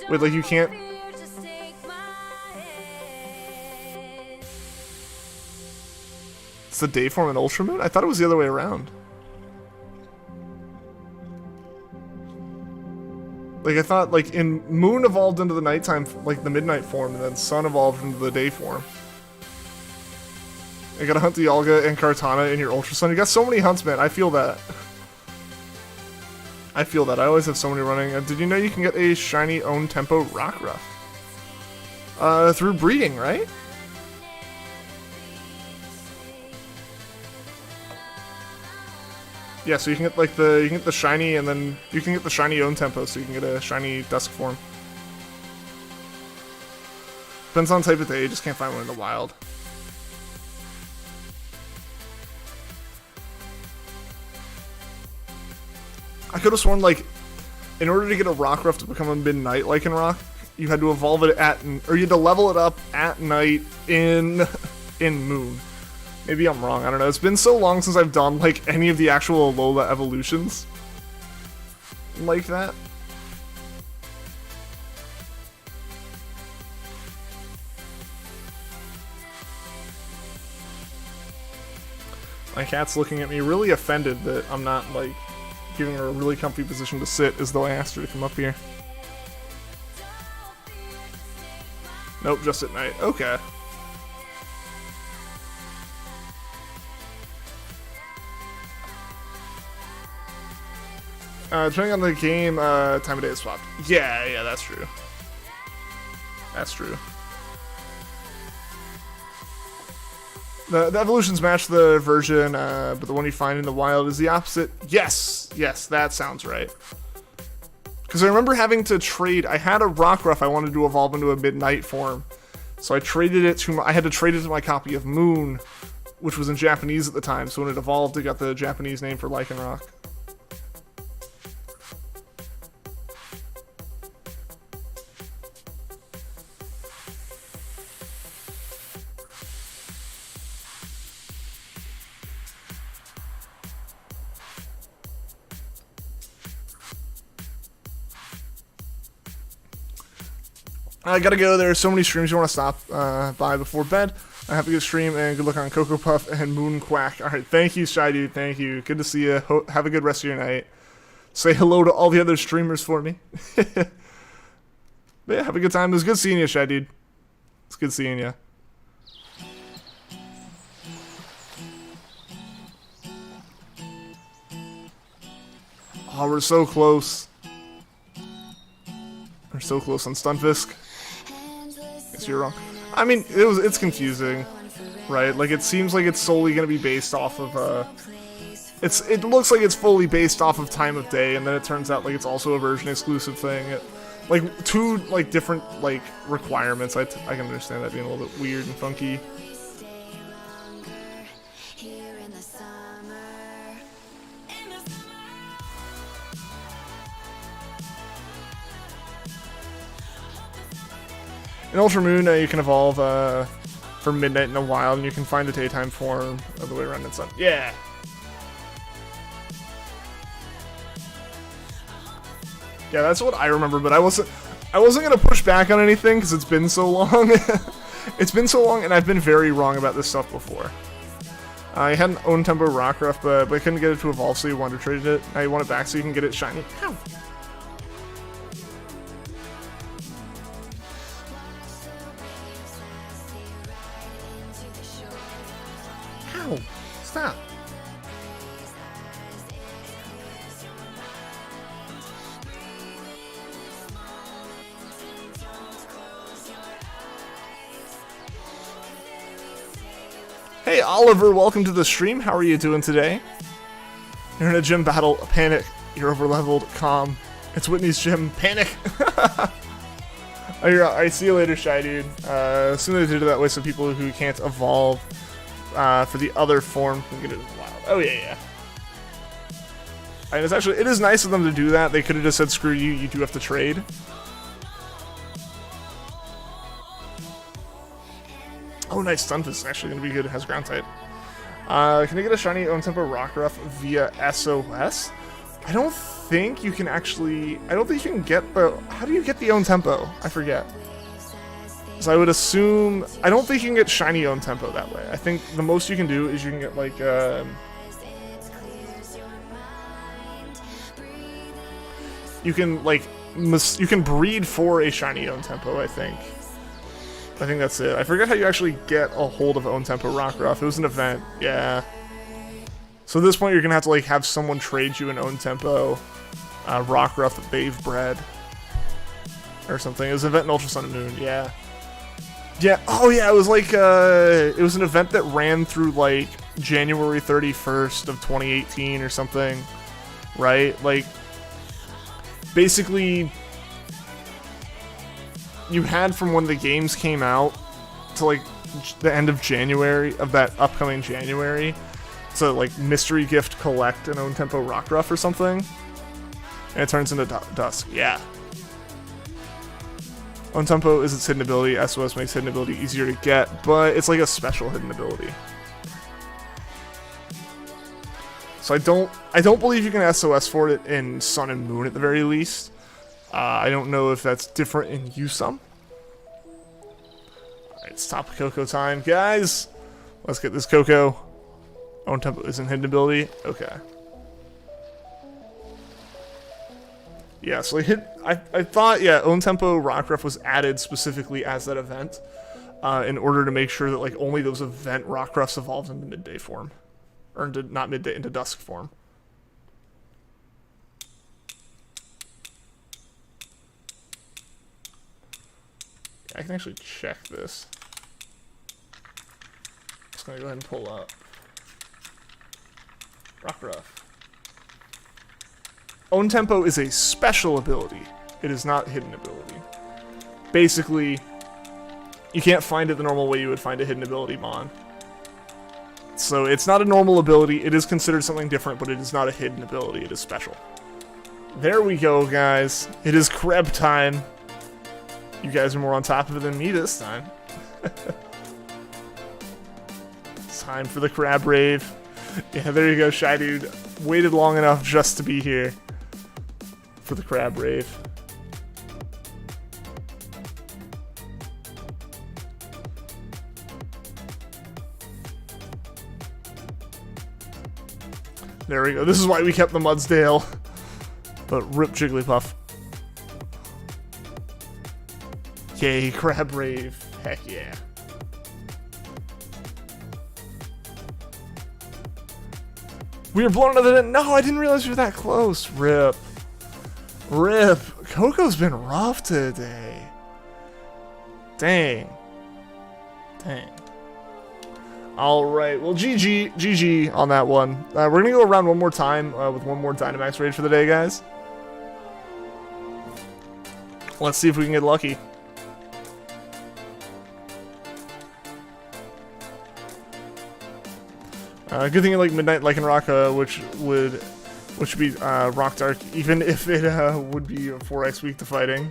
Wait, like you can't. It's the day form in Ultramoon? I thought it was the other way around. Like, I thought, like, in Moon evolved into the nighttime, like, the midnight form, and then Sun evolved into the day form. You gotta hunt Dialga and Kartana in your Ultra Sun. You got so many hunts, man. I feel that. I feel that. I always have so many running. Did you know you can get a shiny own tempo Rockruff? Through breeding, right? Yeah, so you can get like the shiny, and then you can get the shiny own tempo, so you can get a shiny dusk form. Depends on type of day, you just can't find one in the wild. I could have sworn, like, in order to get a Rockruff to become a Midnight Lycanroc, you had to evolve it or you had to level it up at night in Moon. Maybe I'm wrong, I don't know. It's been so long since I've done, like, any of the actual Alola evolutions like that. My cat's looking at me really offended that I'm not, like, giving her a really comfy position to sit as though I asked her to come up here. Nope, just at night. Okay. Depending on the game, time of day is swapped. Yeah, that's true. That's true. The evolutions match the version, but the one you find in the wild is the opposite. Yes, that sounds right. Because I remember having to trade. I had a Rockruff I wanted to evolve into a Midnight form, so I traded it to. I had to trade it to my copy of Moon, which was in Japanese at the time. So when it evolved, it got the Japanese name for Lycanroc. I gotta go. There are so many streams you want to stop by before bed. Have a good stream and good luck on Cocoa Puff and Moon Quack. Alright, thank you, Shy Dude. Thank you. Good to see you. Have a good rest of your night. Say hello to all the other streamers for me. But yeah, have a good time. It was good seeing you, Shy Dude. It's good seeing you. Oh, we're so close. We're so close on Stunfisk. Guess you're wrong. I mean, it's confusing, right? Like, it seems like it's solely going to be based off of, it looks like it's fully based off of time of day, and then it turns out, like, it's also a version exclusive thing. Like, two, like, different, like, requirements. I can understand that being a little bit weird and funky. In Ultra Moon, you can evolve for Midnight in the Wild, and you can find a daytime form of the way around in Sun. Yeah! Yeah, that's what I remember, but I wasn't gonna push back on anything, because it's been so long. It's been so long, and I've been very wrong about this stuff before. I had an Own Tempo Rockruff, but I couldn't get it to evolve, so you wanted to trade it. Now you want it back so you can get it shiny. Ow! Ow! Stop! Hey Oliver, welcome to the stream. How are you doing today? You're in a gym battle. Panic. You're overleveled. Calm. It's Whitney's gym. Panic. I see you later, Shy Dude. Soon they did it that way so people who can't evolve for the other form can get it in the wild. Oh yeah, yeah. And it is nice of them to do that. They could have just said, screw you, you do have to trade. Oh, nice. Stunfisk is actually going to be good. It has ground type. Can I get a shiny Own Tempo Rockruff via SOS? I don't think you can actually... I don't think you can get the... How do you get the Own Tempo? I forget. So I would assume... I don't think you can get shiny Own Tempo that way. I think the most you can do is you can get, like... you can, like... You can breed for a shiny Own Tempo, I think. I think that's it. I forget how you actually get a hold of Own Tempo Rockruff. It was an event, yeah. So at this point, you're gonna have to like have someone trade you an Own Tempo Rockruff that they've bred or something. It was an event in Ultra Sun and Moon, yeah. Yeah. Oh yeah, it was like it was an event that ran through like January 31st of 2018 or something, right? Like basically. You had from when the games came out to like the end of January of that upcoming January to like mystery gift collect an Own Tempo Rockruff or something, and it turns into Dusk. Yeah. Own Tempo is its hidden ability. SOS makes hidden ability easier to get, but it's like a special hidden ability. So I don't believe you can SOS for it in Sun and Moon at the very least. I don't know if that's different in USUM. Alright, it's top of KOKO time. Guys, let's get this KOKO. Own Tempo isn't hidden ability. Okay. Yeah, so I thought, yeah, Own Tempo Rockruff was added specifically as that event in order to make sure that like only those event Rockruffs evolved into midday form. Or into, not midday, into dusk form. I can actually check this. Just gonna go ahead and pull up Rockruff. Own Tempo is a special ability. It is not hidden ability. Basically, you can't find it the normal way you would find a hidden ability mon. So it's not a normal ability. It is considered something different, but it is not a hidden ability. It is special. There we go, guys. It is Creb time. You guys are more on top of it than me this time. It's time for the Crab Rave. Yeah, there you go, Shy Dude. Waited long enough just to be here for the Crab Rave. There we go. This is why we kept the Mudsdale. But rip Jigglypuff. Yay, Crab Rave. Heck yeah. We were blown another. No, I didn't realize we were that close. Rip. Rip. KOKO's been rough today. Dang. Dang. Alright, well, GG on that one. We're going to go around one more time with one more Dynamax raid for the day, guys. Let's see if we can get lucky. Good thing like Midnight Lycanroc, which would be Rock Dark, even if it would be a 4x weak to fighting.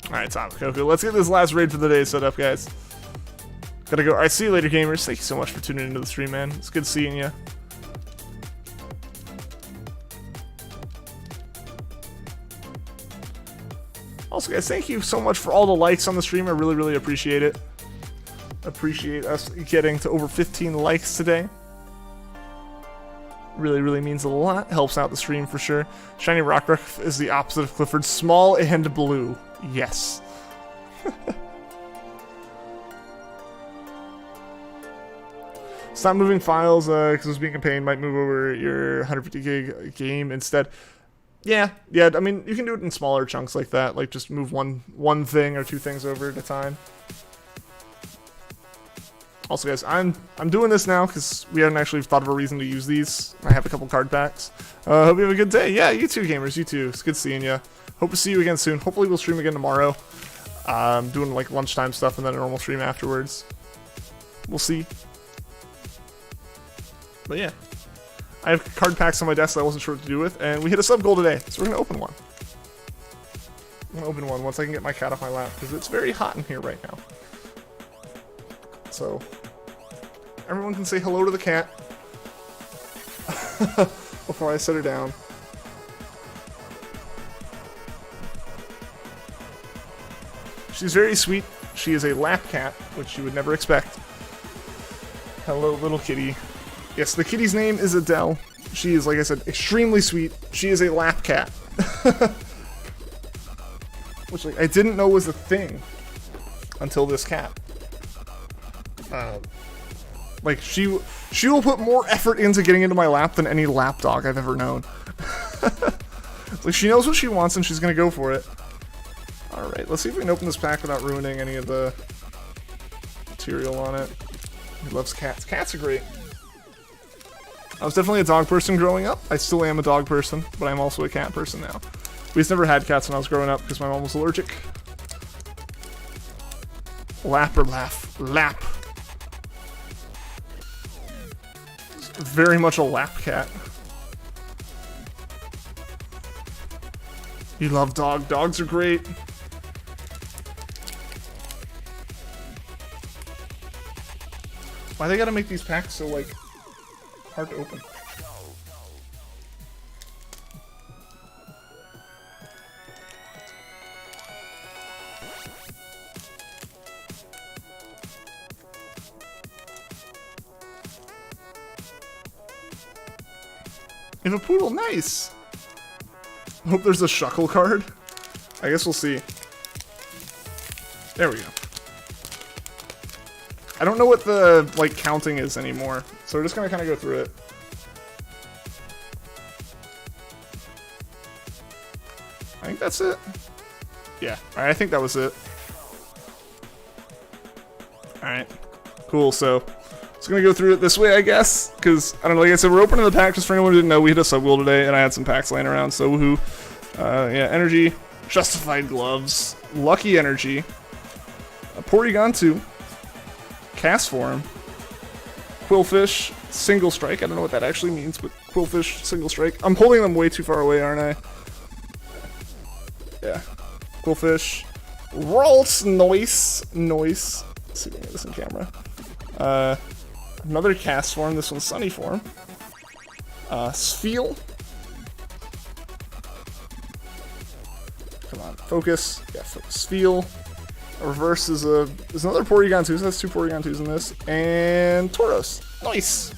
Alright, Tapu KOKO. Let's get this last raid for the day set up, guys. Gotta go. Alright, see you later, gamers. Thank you so much for tuning into the stream, man. It's good seeing you. Also, guys, thank you so much for all the likes on the stream. I really, really appreciate it. Appreciate us getting to over 15 likes today. Really, really means a lot. Helps out the stream for sure. Shiny Rockruff is the opposite of Clifford. Small and blue. Yes. Stop moving files because it's being campaigned. Might move over your 150 gig game instead. Yeah. I mean, you can do it in smaller chunks like that. Like just move one thing or two things over at a time. Also, guys, I'm doing this now because we haven't actually thought of a reason to use these. I have a couple card packs. Hope you have a good day. Yeah, you too, gamers. You too. It's good seeing you. Hope to see you again soon. Hopefully, we'll stream again tomorrow. Doing like lunchtime stuff and then a normal stream afterwards. We'll see. But yeah, I have card packs on my desk that I wasn't sure what to do with, and we hit a sub goal today, so we're gonna open one. I'm gonna open one once I can get my cat off my lap because it's very hot in here right now. So, everyone can say hello to the cat before I set her down. She's very sweet. She is a lap cat, which you would never expect. Hello, little kitty. Yes, the kitty's name is Adele. She is, like I said, extremely sweet. She is a lap cat. Which, like, I didn't know was a thing until this cat. Like, she will put more effort into getting into my lap than any lap dog I've ever known. Like, she knows what she wants and she's gonna go for it. Alright, let's see if we can open this pack without ruining any of the material on it. He loves cats. Cats are great. I was definitely a dog person growing up. I still am a dog person, but I'm also a cat person now. We just never had cats when I was growing up because my mom was allergic. Lap or laugh? Lap. Very much a lap cat. You love dog. Dogs are great. Why they gotta make these packs so, like, hard to open? You have a poodle, nice! I hope there's a Shuckle card. I guess we'll see. There we go. I don't know what the, like, counting is anymore, so we're just gonna kind of go through it. I think that's it. Yeah, alright, I think that was it. Alright, cool, so just gonna go through it this way, I guess, because, I don't know, like I said, we're opening the pack, just for anyone who didn't know, we hit a sub wheel today, and I had some packs laying around, so woohoo. Yeah, energy, justified gloves, lucky energy, a Porygon 2, cast form, Quillfish, single strike, I don't know what that actually means, but Quillfish, single strike, I'm holding them way too far away, aren't I? Yeah, Quillfish, Ralts, noise, let's see if we can get this in camera, another cast form, this one's Sunny form, Spheal, come on, focus, yeah, focus, Spheal, reverse is another Porygon 2, so that's two Porygon 2s in this, and Tauros, nice,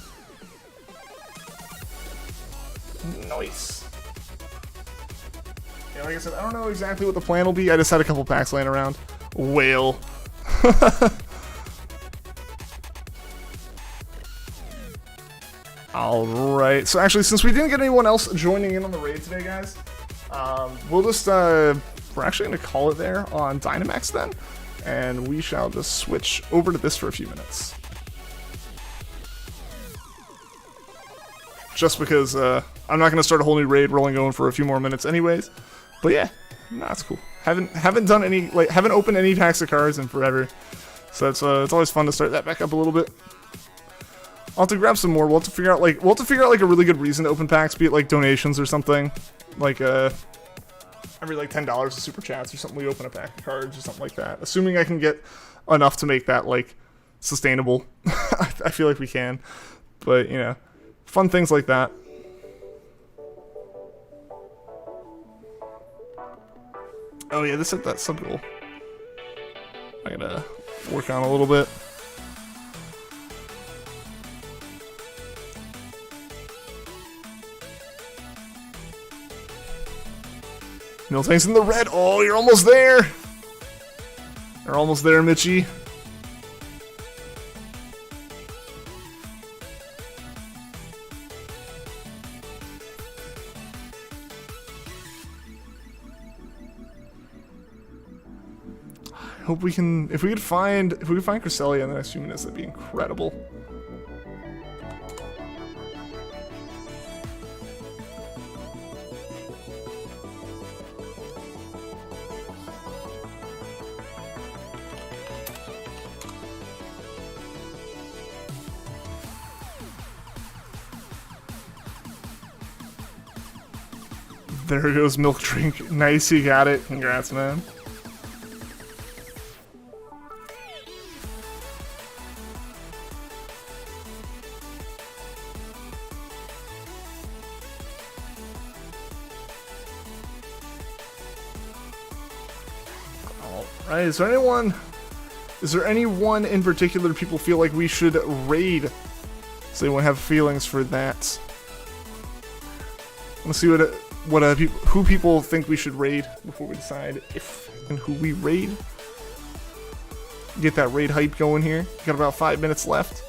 Yeah, like I said, I don't know exactly what the plan will be. I just had a couple packs laying around. Whale. Alright, so actually, since we didn't get anyone else joining in on the raid today, guys, we'll just, we're actually going to call it there on Dynamax then, and we shall just switch over to this for a few minutes. Just because, I'm not going to start a whole new raid, we're only going for a few more minutes anyways, but yeah, that's cool. Haven't done any, like, haven't opened any packs of cards in forever, so it's always fun to start that back up a little bit. I'll have to grab some more. We'll have to figure out like a really good reason to open packs, be it like donations or something. Like every like $10 of super chats or something, we open a pack of cards or something like that. Assuming I can get enough to make that like sustainable. I feel like we can. But you know, fun things like that. Oh yeah, this hit that sub goal. I gotta work on a little bit. Miltank's in the red. Oh, you're almost there. You're almost there, Mitchie. I hope we can. If we could find Cresselia in the next few minutes, that'd be incredible. There goes Milk Drink. Nice, you got it. Congrats, man. Alright, is there anyone in particular people feel like we should raid? Does anyone have feelings for that? Let's see who people think we should raid before we decide if and who we raid. Get that raid hype going here. Got about 5 minutes left.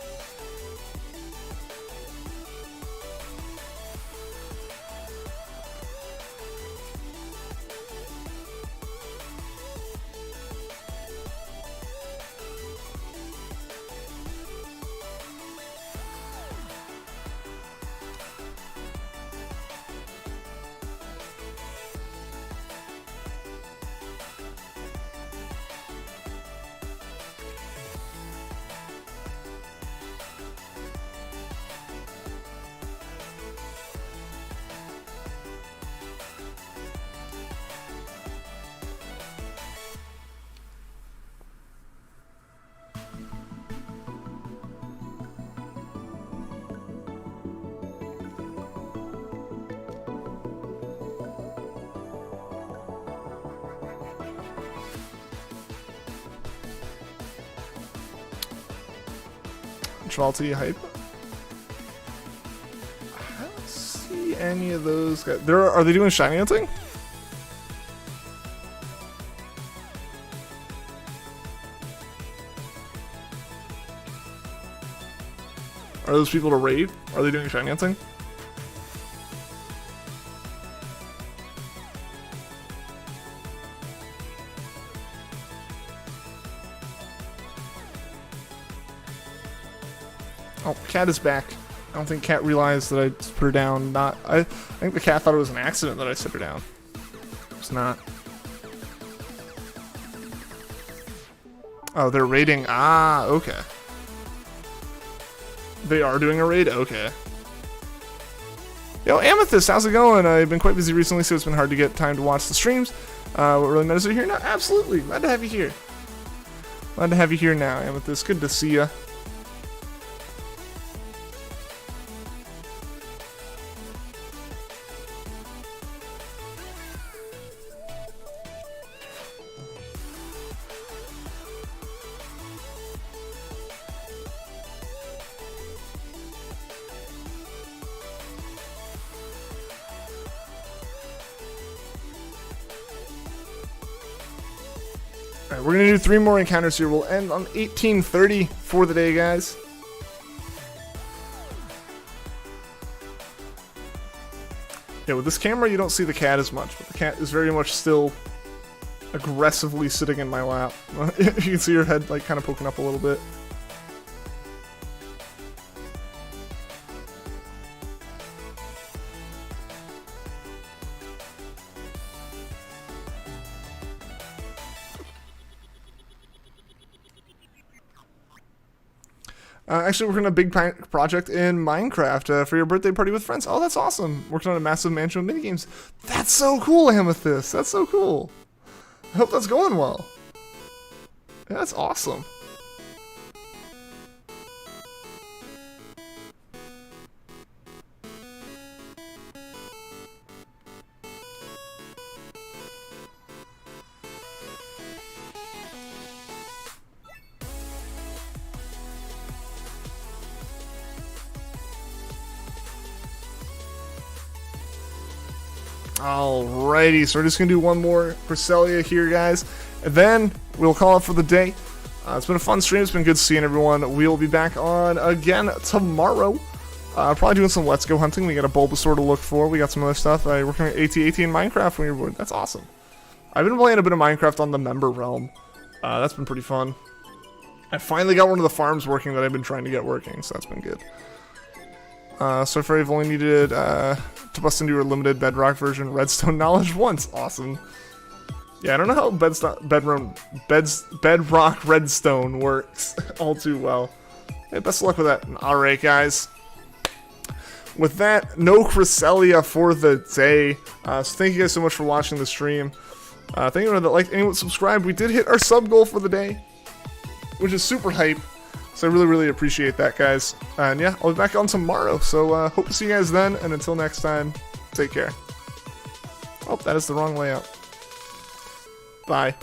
Tralty hype. I don't see any of those guys. Are they doing shiny hunting? Are those people to raid? Are they doing shiny hunting? Oh, Cat is back. I don't think Cat realized that I put her down. I think the cat thought it was an accident that I set her down. It's not. Oh, they're raiding. Ah, okay. They are doing a raid? Okay. Yo, Amethyst, how's it going? I've been quite busy recently, so it's been hard to get time to watch the streams. What really matters are you here now? Absolutely. Glad to have you here. Glad to have you here now, Amethyst. Good to see ya. Alright, we're gonna do 3 more encounters here. We'll end on 1830 for the day, guys. Yeah, with this camera, you don't see the cat as much, but the cat is very much still aggressively sitting in my lap. You can see her head, like, kind of poking up a little bit. Actually, working on a big project in Minecraft for your birthday party with friends. Oh, that's awesome. Working on a massive mansion with minigames. That's so cool, Amethyst. That's so cool. I hope that's going well. Yeah, that's awesome. Alrighty, so we're just going to do one more Cresselia here, guys, and then we'll call it for the day. It's been a fun stream. It's been good seeing everyone. We'll be back on again tomorrow. Probably doing some Let's Go hunting. We got a Bulbasaur to look for. We got some other stuff. Working on AT-AT in Minecraft when you're bored. That's awesome. I've been playing a bit of Minecraft on the member realm. That's been pretty fun. I finally got one of the farms working that I've been trying to get working, so that's been good. So far I've only needed to bust into your limited bedrock version redstone knowledge once. Awesome. Yeah, I don't know how bedrock redstone works all too well. Hey, best of luck with that. Alright, guys. With that, no Cresselia for the day. So thank you guys so much for watching the stream. Thank you everyone that liked, anyone subscribed. We did hit our sub goal for the day, which is super hype. So I really, really appreciate that, guys. And yeah, I'll be back on tomorrow. So hope to see you guys then. And until next time, take care. Oh, that is the wrong layout. Bye.